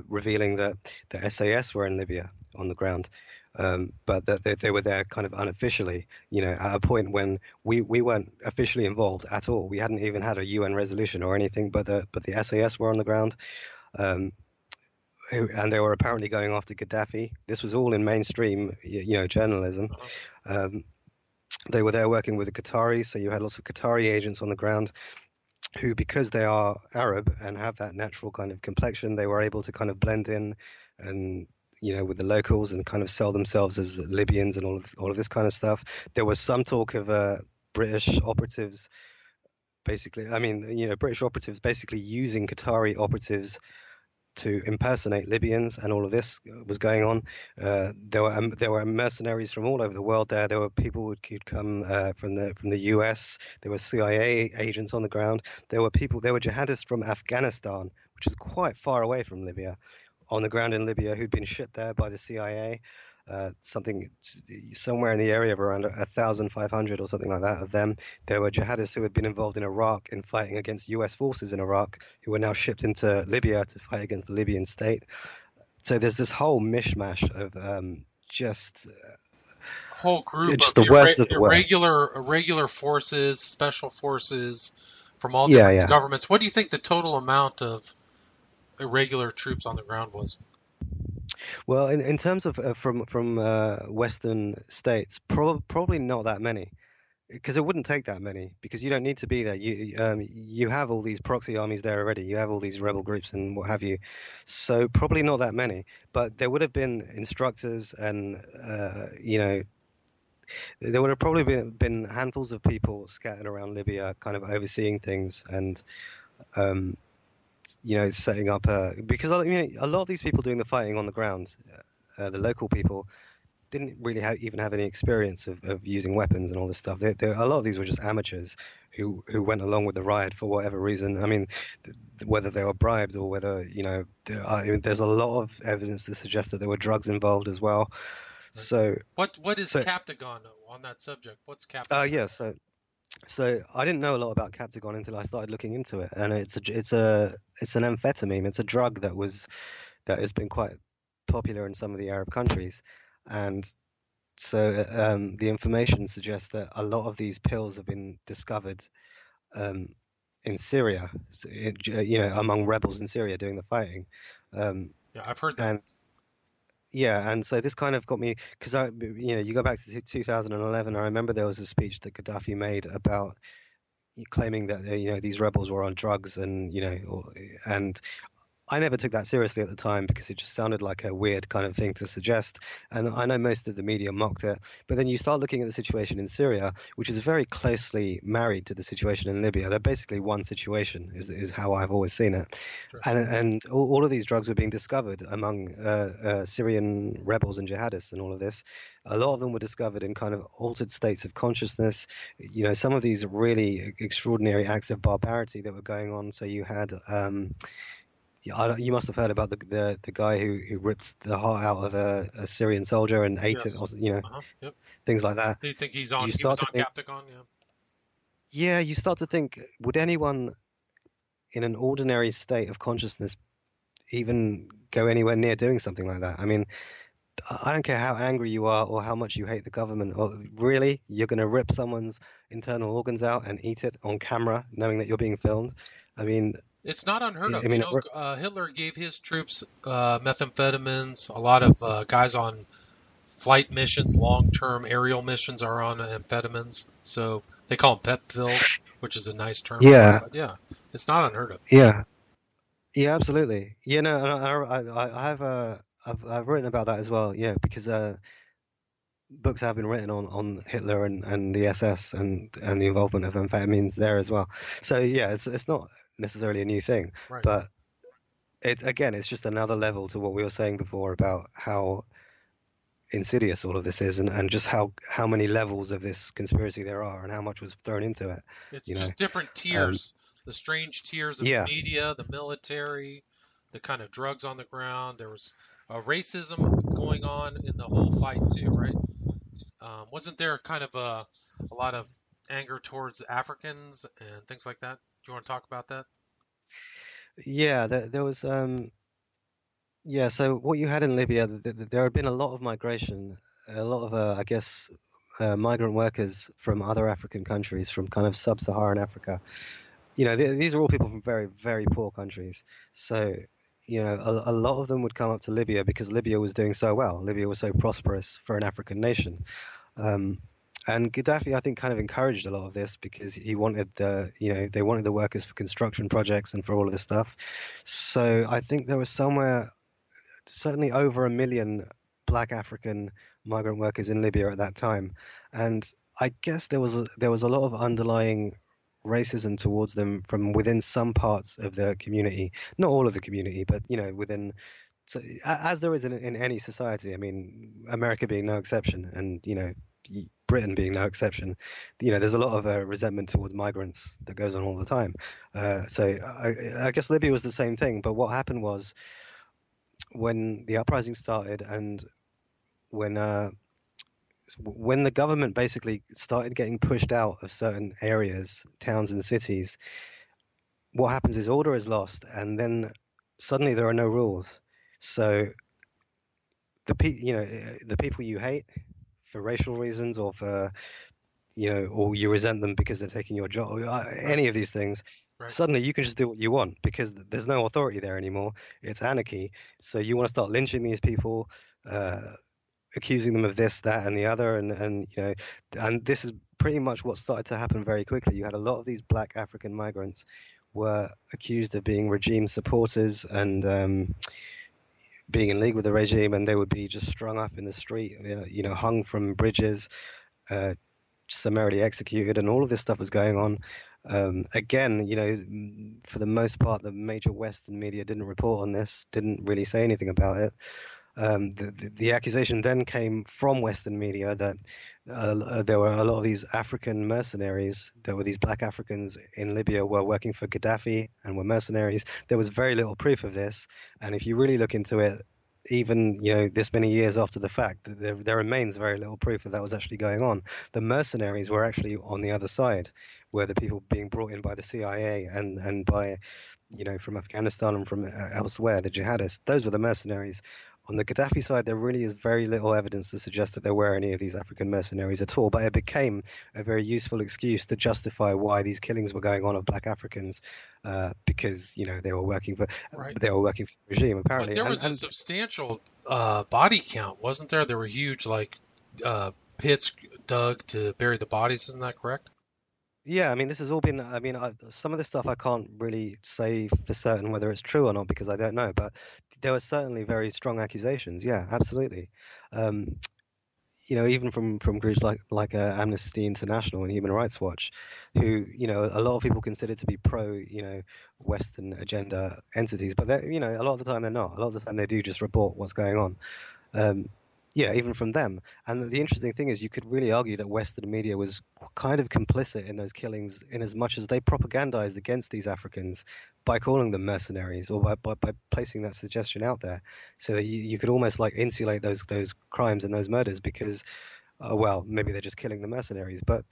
revealing that the SAS were in Libya on the ground. But that they were there kind of unofficially, at a point when we weren't officially involved at all. We hadn't even had a UN resolution or anything, but the SAS were on the ground, and they were apparently going after Gaddafi. This was all in mainstream, journalism. They were there working with the Qataris, so you had lots of Qatari agents on the ground who, because they are Arab and have that natural kind of complexion, they were able to kind of blend in and with the locals and kind of sell themselves as Libyans and all of this kind of stuff. There was some talk of British operatives, basically. I mean, British operatives basically using Qatari operatives to impersonate Libyans, and all of this was going on. There were mercenaries from all over the world there. There were people who'd come from the US. There were CIA agents on the ground. There were jihadists from Afghanistan, which is quite far away from Libya, on the ground in Libya, who'd been shipped there by the CIA. something somewhere in the area of around 1,500 or something like that of them. There were jihadists who had been involved in Iraq in fighting against US forces in Iraq, who were now shipped into Libya to fight against the Libyan state. So there's this whole mishmash of just Whole group of just the worst of the worst. irregular forces, special forces from all Yeah, different yeah. governments. What do you think the total amount of irregular troops on the ground was? Well, in terms of from Western states, probably not that many, because it wouldn't take that many, because you don't need to be there. You have all these proxy armies there already. You have all these rebel groups and what have you. So probably not that many, but there would have been instructors and there would have probably been handfuls of people scattered around Libya, kind of overseeing things and um, setting up because a lot of these people doing the fighting on the ground, the local people didn't really even have any experience of using weapons and all this stuff. A lot of these were just amateurs who went along with the riot for whatever reason. I mean, whether they were bribes or whether there's a lot of evidence to suggest that there were drugs involved as well. So what is so Captagon on that subject? What's Captagon? yeah, so I didn't know a lot about Captagon until I started looking into it, and it's an amphetamine. It's a drug that has been quite popular in some of the Arab countries, and so the information suggests that a lot of these pills have been discovered um, in Syria, among rebels in Syria doing the fighting, Yeah, I've heard that. and yeah, and so this kind of got me because you go back to 2011. I remember there was a speech that Gaddafi made about claiming that these rebels were on drugs and I never took that seriously at the time because it just sounded like a weird kind of thing to suggest. And I know most of the media mocked it. But then you start looking at the situation in Syria, which is very closely married to the situation in Libya. They're basically one situation, is how I've always seen it. Sure. And all of these drugs were being discovered among Syrian rebels and jihadists and all of this. A lot of them were discovered in kind of altered states of consciousness. Some of these really extraordinary acts of barbarity that were going on. So you had you must have heard about the guy who ripped the heart out of a Syrian soldier and ate Yeah. it, or, Yep. things like that. Do you think he was You start to on think, Captagon? Yeah. yeah, you start to think, would anyone in an ordinary state of consciousness even go anywhere near doing something like that? I mean, I don't care how angry you are or how much you hate the government. Or really, you're going to rip someone's internal organs out and eat it on camera, knowing that you're being filmed? I mean, It's not unheard of. I mean, Hitler gave his troops methamphetamines. A lot of guys on flight missions, long-term aerial missions, are on amphetamines. So they call them pep pills, which is a nice term for it. yeah, But yeah, it's not unheard of. yeah. Yeah, absolutely. I have I've written about that as well. Yeah, because books have been written on Hitler and the SS and the involvement of amphetamines there as well. So yeah, it's not necessarily a new thing, Right. but it's just another level to what we were saying before about how insidious all of this is and just how many levels of this conspiracy there are and how much was thrown into it. It's You know, just different um, tiers. The strange tiers of the yeah. media, the military, the kind of drugs on the ground. There was racism going on in the whole fight too, right? Wasn't there kind of a lot of anger towards Africans and things like that? Do you want to talk about that? Yeah, there was yeah, so what you had in Libya, there had been a lot of migration, a lot of, I guess, migrant workers from other African countries, from kind of sub-Saharan Africa. These are all people from very, very poor countries. So, a lot of them would come up to Libya because Libya was doing so well. Libya was so prosperous for an African nation. Um, and Gaddafi, I think, kind of encouraged a lot of this because he wanted they wanted the workers for construction projects and for all of this stuff. So I think there was somewhere certainly over 1 million black African migrant workers in Libya at that time, and I guess there was a lot of underlying racism towards them from within some parts of the community, not all of the community, but within. So, as there is in any society, I mean, America being no exception, and Britain being no exception, there's a lot of resentment towards migrants that goes on all the time. So I guess Libya was the same thing, but what happened was when the uprising started and when the government basically started getting pushed out of certain areas, towns and cities, what happens is order is lost, and then suddenly there are no rules. So the people you hate for racial reasons, or for or you resent them because they're taking your job, Right. any of these things, Right. suddenly you can just do what you want because there's no authority there anymore. It's anarchy. So you want to start lynching these people, uh, accusing them of this, that, and the other, and this is pretty much what started to happen very quickly. You had a lot of these black African migrants were accused of being regime supporters and being in league with the regime, and they would be just strung up in the street, hung from bridges, uh, summarily executed, and all of this stuff was going on. Again, for the most part, the major Western media didn't report on this, didn't really say anything about it. The accusation then came from Western media that there were a lot of these African mercenaries. There were these black Africans in Libya were working for Gaddafi and were mercenaries. There was very little proof of this, and if you really look into it, even this many years after the fact, there remains very little proof that was actually going on. The mercenaries were actually on the other side, were the people being brought in by the CIA and by from Afghanistan and from elsewhere, the jihadists. Those were the mercenaries. On the Gaddafi side, there really is very little evidence to suggest that there were any of these African mercenaries at all, but it became a very useful excuse to justify why these killings were going on of black Africans, because they were working for Right. they were working for the regime But apparently. there was a substantial body count, wasn't there? There were huge pits dug to bury the bodies. Isn't that correct? Yeah, I mean, this has all been. I mean, some of this stuff I can't really say for certain whether it's true or not because I don't know. But there were certainly very strong accusations. Yeah, absolutely. Um, even from groups like Amnesty International and Human Rights Watch, who a lot of people consider to be pro Western agenda entities, but they're a lot of the time they're not. A lot of the time they do just report what's going on. Um, yeah, even from them. And the interesting thing is, you could really argue that Western media was kind of complicit in those killings, in as much as they propagandized against these Africans by calling them mercenaries, or by placing that suggestion out there, so that you could almost like insulate those crimes and those murders because, well, maybe they're just killing the mercenaries. But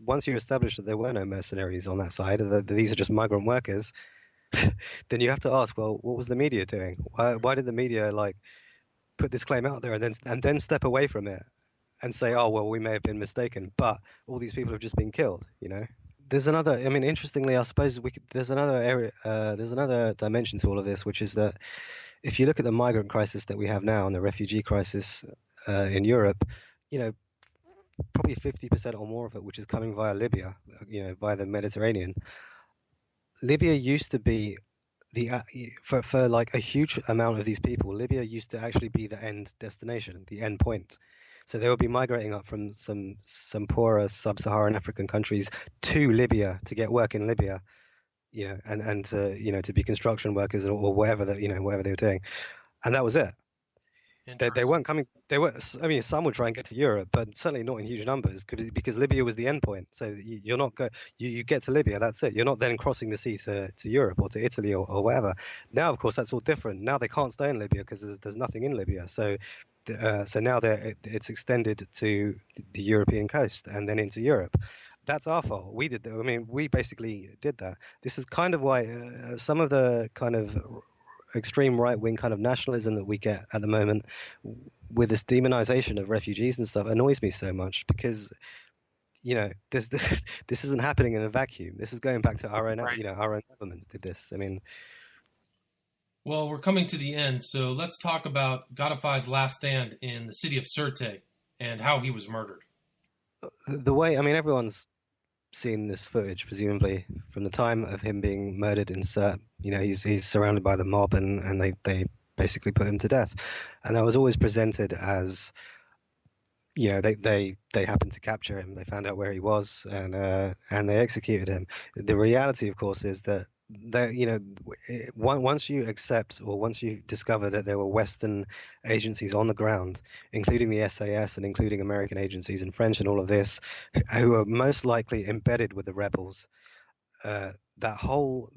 once you establish that there were no mercenaries on that side, that these are just migrant workers, then you have to ask, well, what was the media doing? Why did the media put this claim out there and then step away from it and say, oh well, we may have been mistaken, but all these people have just been killed. There's another. I mean, interestingly, I suppose there's another area. There's another dimension to all of this, which is that if you look at the migrant crisis that we have now and the refugee crisis in Europe, you know, probably 50% or more of it, which is coming via Libya, via the Mediterranean. Libya used to be for like a huge amount of these people, Libya used to actually be the end destination, the end point. So they would be migrating up from some poorer sub-Saharan African countries to Libya to get work in Libya, and to be construction workers or whatever whatever they were doing, and that was it. They weren't coming. They were. I mean, some would try and get to Europe, but certainly not in huge numbers, because Libya was the end point. So you're not go. You get to Libya, that's it. You're not then crossing the sea to Europe or to Italy or wherever. Now, of course, that's all different. Now they can't stay in Libya because there's nothing in Libya. So now it's extended to the European coast and then into Europe. That's our fault. We did that. I mean, we basically did that. This is kind of why some of the kind of extreme right-wing kind of nationalism that we get at the moment with this demonization of refugees and stuff annoys me so much, because this this isn't happening in a vacuum. This is going back to our own Right. our own governments did this. I mean, Well, we're coming to the end, so let's talk about Gaddafi's last stand in the city of Sirte and how he was murdered. the way, I mean, everyone's seen this footage, presumably, from the time of him being murdered in Sirte. He's surrounded by the mob, and they basically put him to death. And that was always presented as, they happened to capture him. They found out where he was, and they executed him. The reality, of course, is that once you accept, or once you discover that there were Western agencies on the ground, including the SAS and including American agencies and French and all of this, who are most likely embedded with the rebels, that whole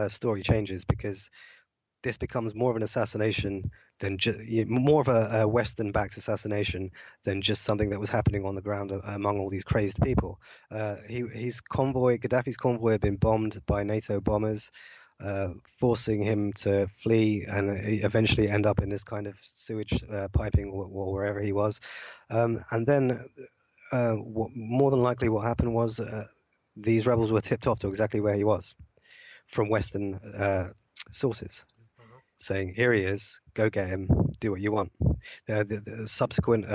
story changes, because this becomes more of an assassination than more of a Western-backed assassination than just something that was happening on the ground among all these crazed people. Gaddafi's convoy had been bombed by NATO bombers, forcing him to flee and eventually end up in this kind of sewage piping or wherever he was. And then more than likely what happened was these rebels were tipped off to exactly where he was from Western sources, saying, here he is, go get him, do what you want. The subsequent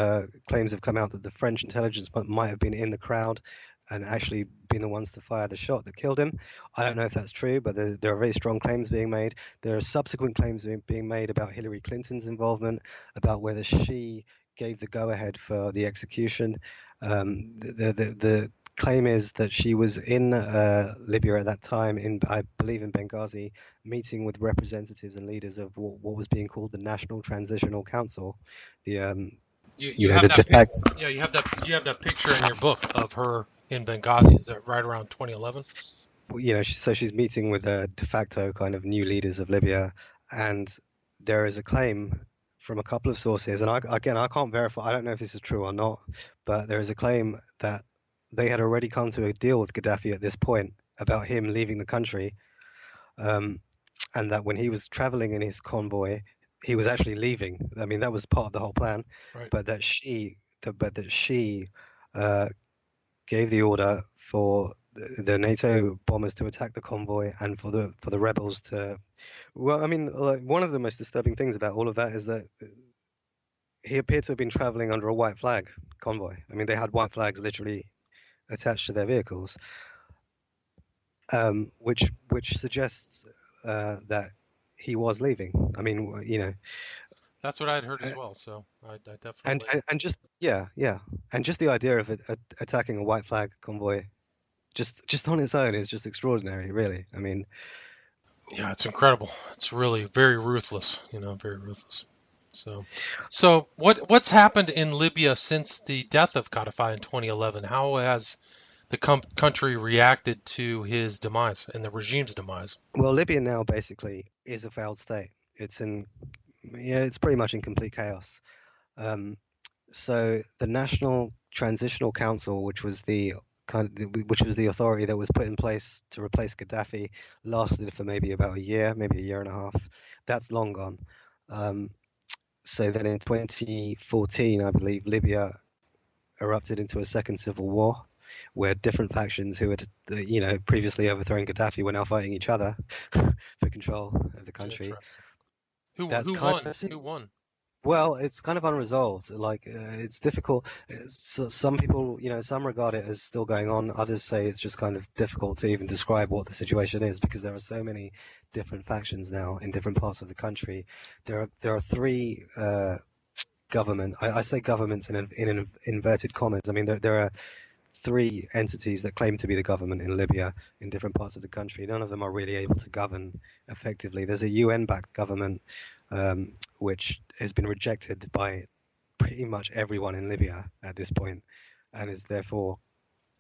claims have come out that the French intelligence might have been in the crowd and actually been the ones to fire the shot that killed him. I don't know if that's true, but there are very strong claims being made. There are subsequent claims being made about Hillary Clinton's involvement, about whether she gave the go-ahead for the execution. The claim is that she was in Libya at that time, I believe in Benghazi, meeting with representatives and leaders of what was being called the National Transitional Council. You have that picture in your book of her in Benghazi. Is that right around 2011? So she's meeting with the de facto kind of new leaders of Libya, and there is a claim from a couple of sources, and I can't verify, I don't know if this is true or not, but there is a claim that they had already come to a deal with Gaddafi at this point about him leaving the country, and that when he was traveling in his convoy, he was actually leaving. I mean, that was part of the whole plan, right. But that she gave the order for the NATO bombers to attack the convoy and for the rebels to. Well, I mean, one of the most disturbing things about all of that is that he appeared to have been traveling under a white flag convoy. I mean, they had white flags literally attached to their vehicles, which suggests that he was leaving. I mean, that's what I'd heard as well. So I definitely and just and just the idea of attacking a white flag convoy, just on its own, is just extraordinary, really. I mean, yeah, it's incredible. It's really very ruthless, very ruthless. So what's happened in Libya since the death of Gaddafi in 2011? How has the country reacted to his demise and the regime's demise? Well, Libya now basically is a failed state. It's pretty much in complete chaos. So the National Transitional Council, which was the authority that was put in place to replace Gaddafi, lasted for maybe about a year, maybe a year and a half. That's long gone. So then in 2014, I believe, Libya erupted into a second civil war, where different factions who had, previously overthrown Gaddafi were now fighting each other for control of the country. Who won? Well, it's kind of unresolved. It's difficult. Some people, some regard it as still going on. Others say it's just kind of difficult to even describe what the situation is, because there are so many different factions now in different parts of the country. There are three governments. I say governments in inverted commas. I mean, there are three entities that claim to be the government in Libya in different parts of the country. None of them are really able to govern effectively. There's a UN-backed government, which has been rejected by pretty much everyone in Libya at this point, and is therefore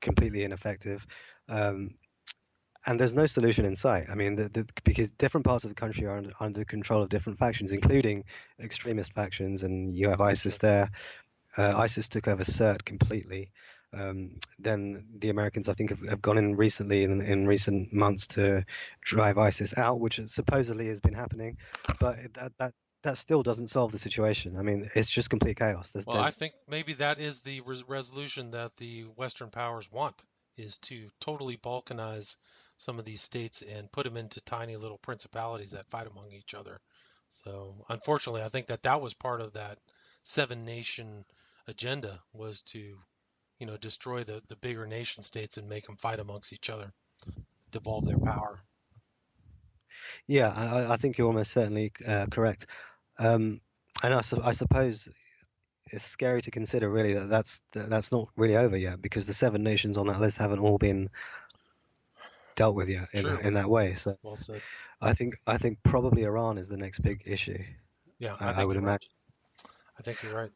completely ineffective. And there's no solution in sight. I mean, because different parts of the country are under control of different factions, including extremist factions, and you have ISIS there. ISIS took over Sirte completely. Then the Americans, I think, have gone in recently in recent months to drive ISIS out, which supposedly has been happening, but that still doesn't solve the situation. I mean, it's just complete chaos. I think maybe that is the resolution that the Western powers want, is to totally balkanize some of these states and put them into tiny little principalities that fight among each other. So unfortunately, I think that was part of that 7-nation agenda, was to destroy the bigger nation states and make them fight amongst each other, devolve their power. Yeah, I think you're almost certainly correct. And I suppose it's scary to consider, really, that's not really over yet, because the 7 nations on that list haven't all been dealt with yet in that way. So well said. I think probably Iran is the next big issue. Yeah, I would imagine. I think you're right.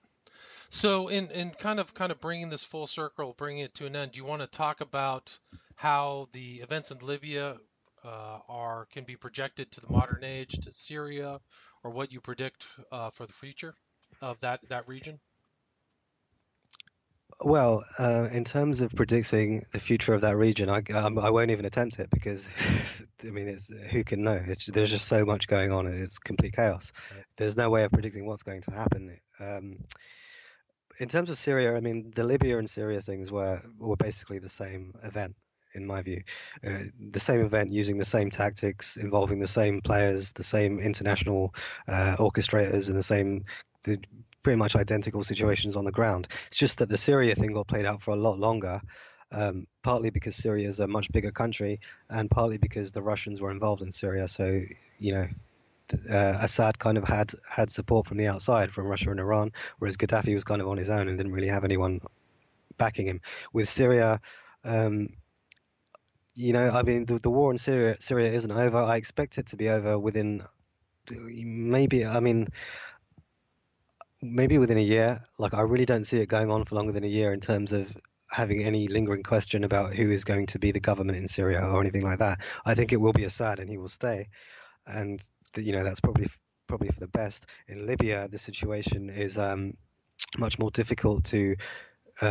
So in kind of bringing this full circle, bringing it to an end, do you want to talk about how the events in Libya can be projected to the modern age, to Syria, or what you predict for the future of that region? Well, in terms of predicting the future of that region, I won't even attempt it because, I mean, it's who can know? There's just so much going on. It's complete chaos. Right. There's no way of predicting what's going to happen. In terms of Syria, I mean, the Libya and Syria things were basically the same event, in my view. The same event using the same tactics, involving the same players, the same international orchestrators, and the pretty much identical situations on the ground. It's just that the Syria thing got played out for a lot longer, partly because Syria is a much bigger country, and partly because the Russians were involved in Syria. So, you know, Assad kind of had support from the outside, from Russia and Iran, whereas Gaddafi was kind of on his own and didn't really have anyone backing him. With Syria, um, I mean, the war in Syria isn't over. I expect it to be over within maybe, I mean, maybe within a year. Like, I really don't see it going on for longer than a year in terms of having any lingering question about who is going to be the government in Syria or anything like that. I think it will be Assad and he will stay. And that's probably for the best. In Libya, the situation is much more difficult to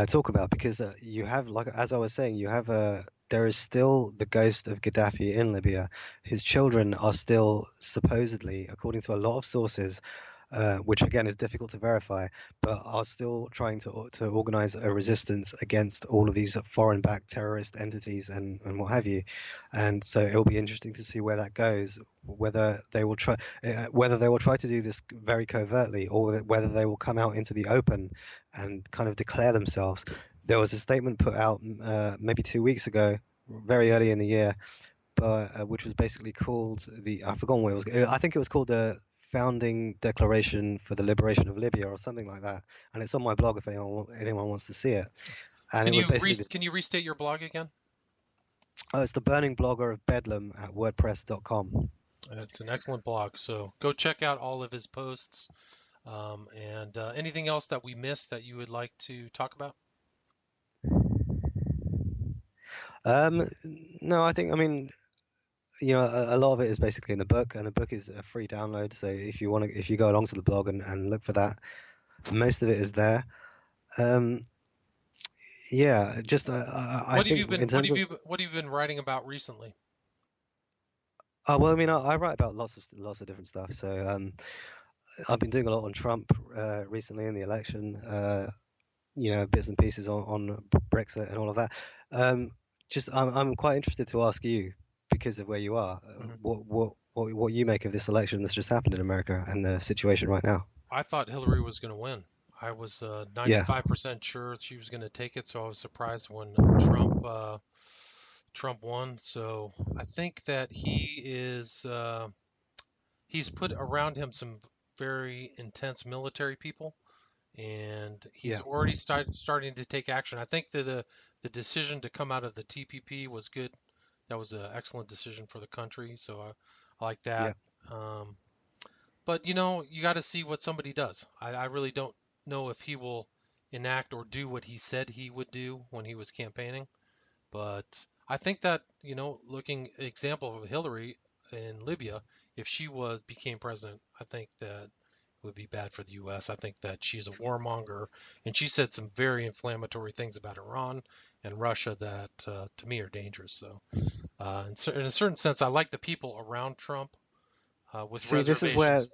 talk about because you have, like as I was saying, there is still the ghost of Gaddafi in Libya. His children are still supposedly, according to a lot of sources, which again is difficult to verify, but are still trying to organize a resistance against all of these foreign-backed terrorist entities and what have you. And so it'll be interesting to see where that goes, whether they will try to do this very covertly, or whether they will come out into the open and kind of declare themselves. There was a statement put out maybe 2 weeks ago, very early in the year, but which was basically called I forgot what it was. I think it was called the Founding Declaration for the Liberation of Libya or something like that. And it's on my blog if anyone wants to see it. And it was basically this. Can you restate your blog again? Oh, it's the Burning Blogger of Bedlam at WordPress.com. It's an excellent blog, so go check out all of his posts. And anything else that we missed that you would like to talk about? No, I mean, a lot of it is basically in the book, and the book is a free download. So if you go along to the blog and look for that, most of it is there. Yeah, just I think in terms of what have you been writing about recently? well, I mean, I write about lots of different stuff. So I've been doing a lot on Trump recently in the election. Bits and pieces on Brexit and all of that. I'm quite interested to ask you, because of where you are, what you make of this election that's just happened in America and the situation right now. I thought Hillary was going to win. I was 95% sure she was going to take it, so I was surprised when Trump won. So I think that he's put around him some very intense military people, and he's already starting to take action. I think that the decision to come out of the TPP was good. That was an excellent decision for the country, so I like that. Yeah. But you got to see what somebody does. I really don't know if he will enact or do what he said he would do when he was campaigning. But I think that, looking example of Hillary in Libya, if she became president, I think that it would be bad for the U.S. I think that she's a warmonger, and she said some very inflammatory things about Iran and Russia that, to me, are dangerous. So, in a certain sense, I like the people around Trump with See, this is where,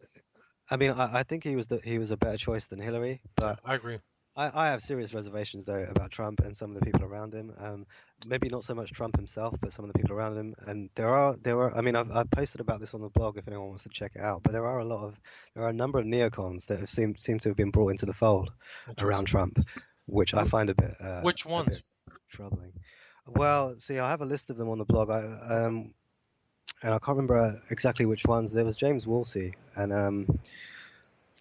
I mean, I think he was a better choice than Hillary, but I agree. I have serious reservations though about Trump and some of the people around him. Maybe not so much Trump himself, but some of the people around him. And there are. I mean, I've posted about this on the blog if anyone wants to check it out. But there are a number of neocons that have seem to have been brought into the fold around Trump, which I find a bit. Which ones? A bit troubling. Well, see, I have a list of them on the blog. And I can't remember exactly which ones. There was James Woolsey, and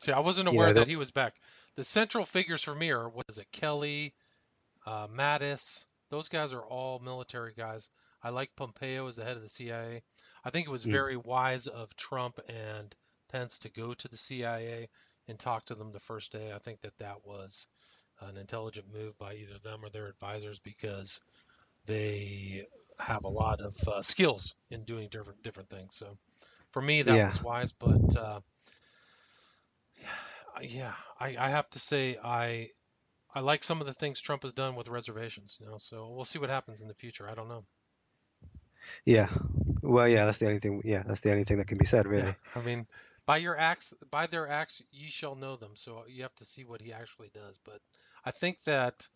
see, I wasn't aware that he was back. The central figures for me are, what is it, Kelly, Mattis. Those guys are all military guys. I like Pompeo as the head of the CIA. I think it was very wise of Trump and Pence to go to the CIA and talk to them the first day. I think that was an intelligent move by either them or their advisors, because they have a lot of skills in doing different things. So for me, that Yeah. was wise. But yeah, I have to say I like some of the things Trump has done with reservations. So we'll see what happens in the future. I don't know. Yeah. Well, yeah, that's the only thing. Yeah, that's the only thing that can be said, Yeah, really. I mean, by their acts, ye shall know them. So you have to see what he actually does. But I think that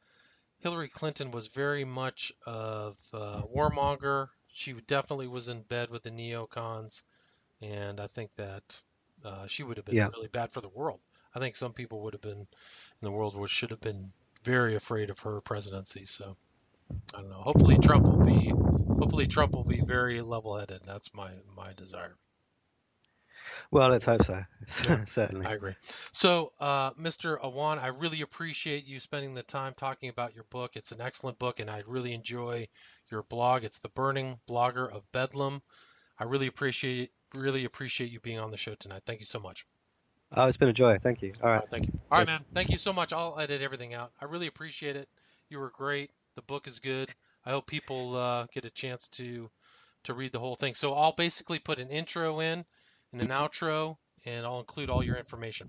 Hillary Clinton was very much of warmonger. She definitely was in bed with the neocons, and I think that she would have been Yeah. really bad for the world. I think some people would have been in the world would should have been very afraid of her presidency. So I don't know. Hopefully Trump will be very level-headed. That's my desire. Well, let's hope so. Yeah, Certainly. I agree. So, Mr. Awan, I really appreciate you spending the time talking about your book. It's an excellent book, and I really enjoy your blog. It's The Burning Blogger of Bedlam. I really appreciate you being on the show tonight. Thank you so much. Oh, it's been a joy. Thank you. All right. Thank you. All right, Cheers. man. Thank you so much. I'll edit everything out. I really appreciate it. You were great. The book is good. I hope people get a chance to read the whole thing. So I'll basically put an intro in and an outro, and I'll include all your information.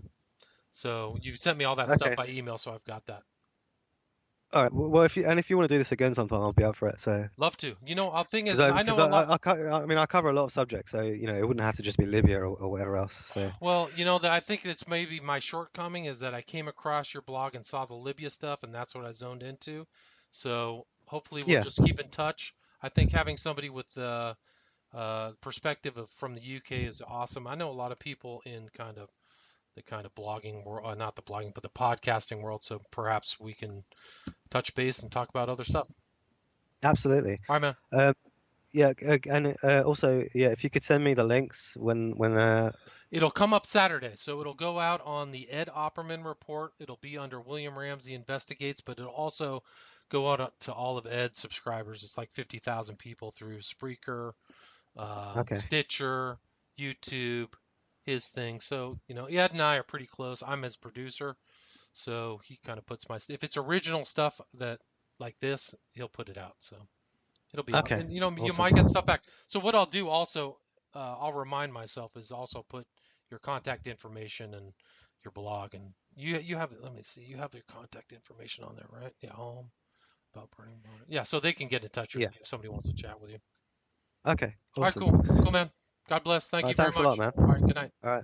So you've sent me all that stuff Okay. by email, so I've got that. All right. Well, if you want to do this again sometime, I'll be up for it. So, Love to. Our thing is, because I know a lot. I mean, I cover a lot of subjects, so it wouldn't have to just be Libya or whatever else. So, Well, that I think it's maybe my shortcoming is that I came across your blog and saw the Libya stuff, and that's what I zoned into. So hopefully we'll yeah. just keep in touch. I think having somebody with the perspective from the UK is awesome. I know a lot of people in the kind of blogging world, not the blogging, but the podcasting world. So perhaps we can touch base and talk about other stuff. Absolutely. All right, man. Yeah, and also, yeah, if you could send me the links when It'll come up Saturday, so it'll go out on the Ed Opperman report. It'll be under William Ramsey Investigates, but it'll also go out to all of Ed's subscribers. It's like 50,000 people through Spreaker, Okay. Stitcher, YouTube, his thing. So, Ed and I are pretty close. I'm his producer, so he kind of puts if it's original stuff that like this, he'll put it out. So it'll be out. Okay. And, you Awesome. might get stuff back. So what I'll do also, I'll remind myself is also put your contact information and your blog, and you have, let me see, you have your contact information on there, right? Yeah, home about burning blogger. Yeah, so they can get in touch with Yeah. you if somebody wants to chat with you. Okay. All right, Awesome. cool, man. God bless. Thank All you right, very thanks much. a lot, man. All right, good night. All right.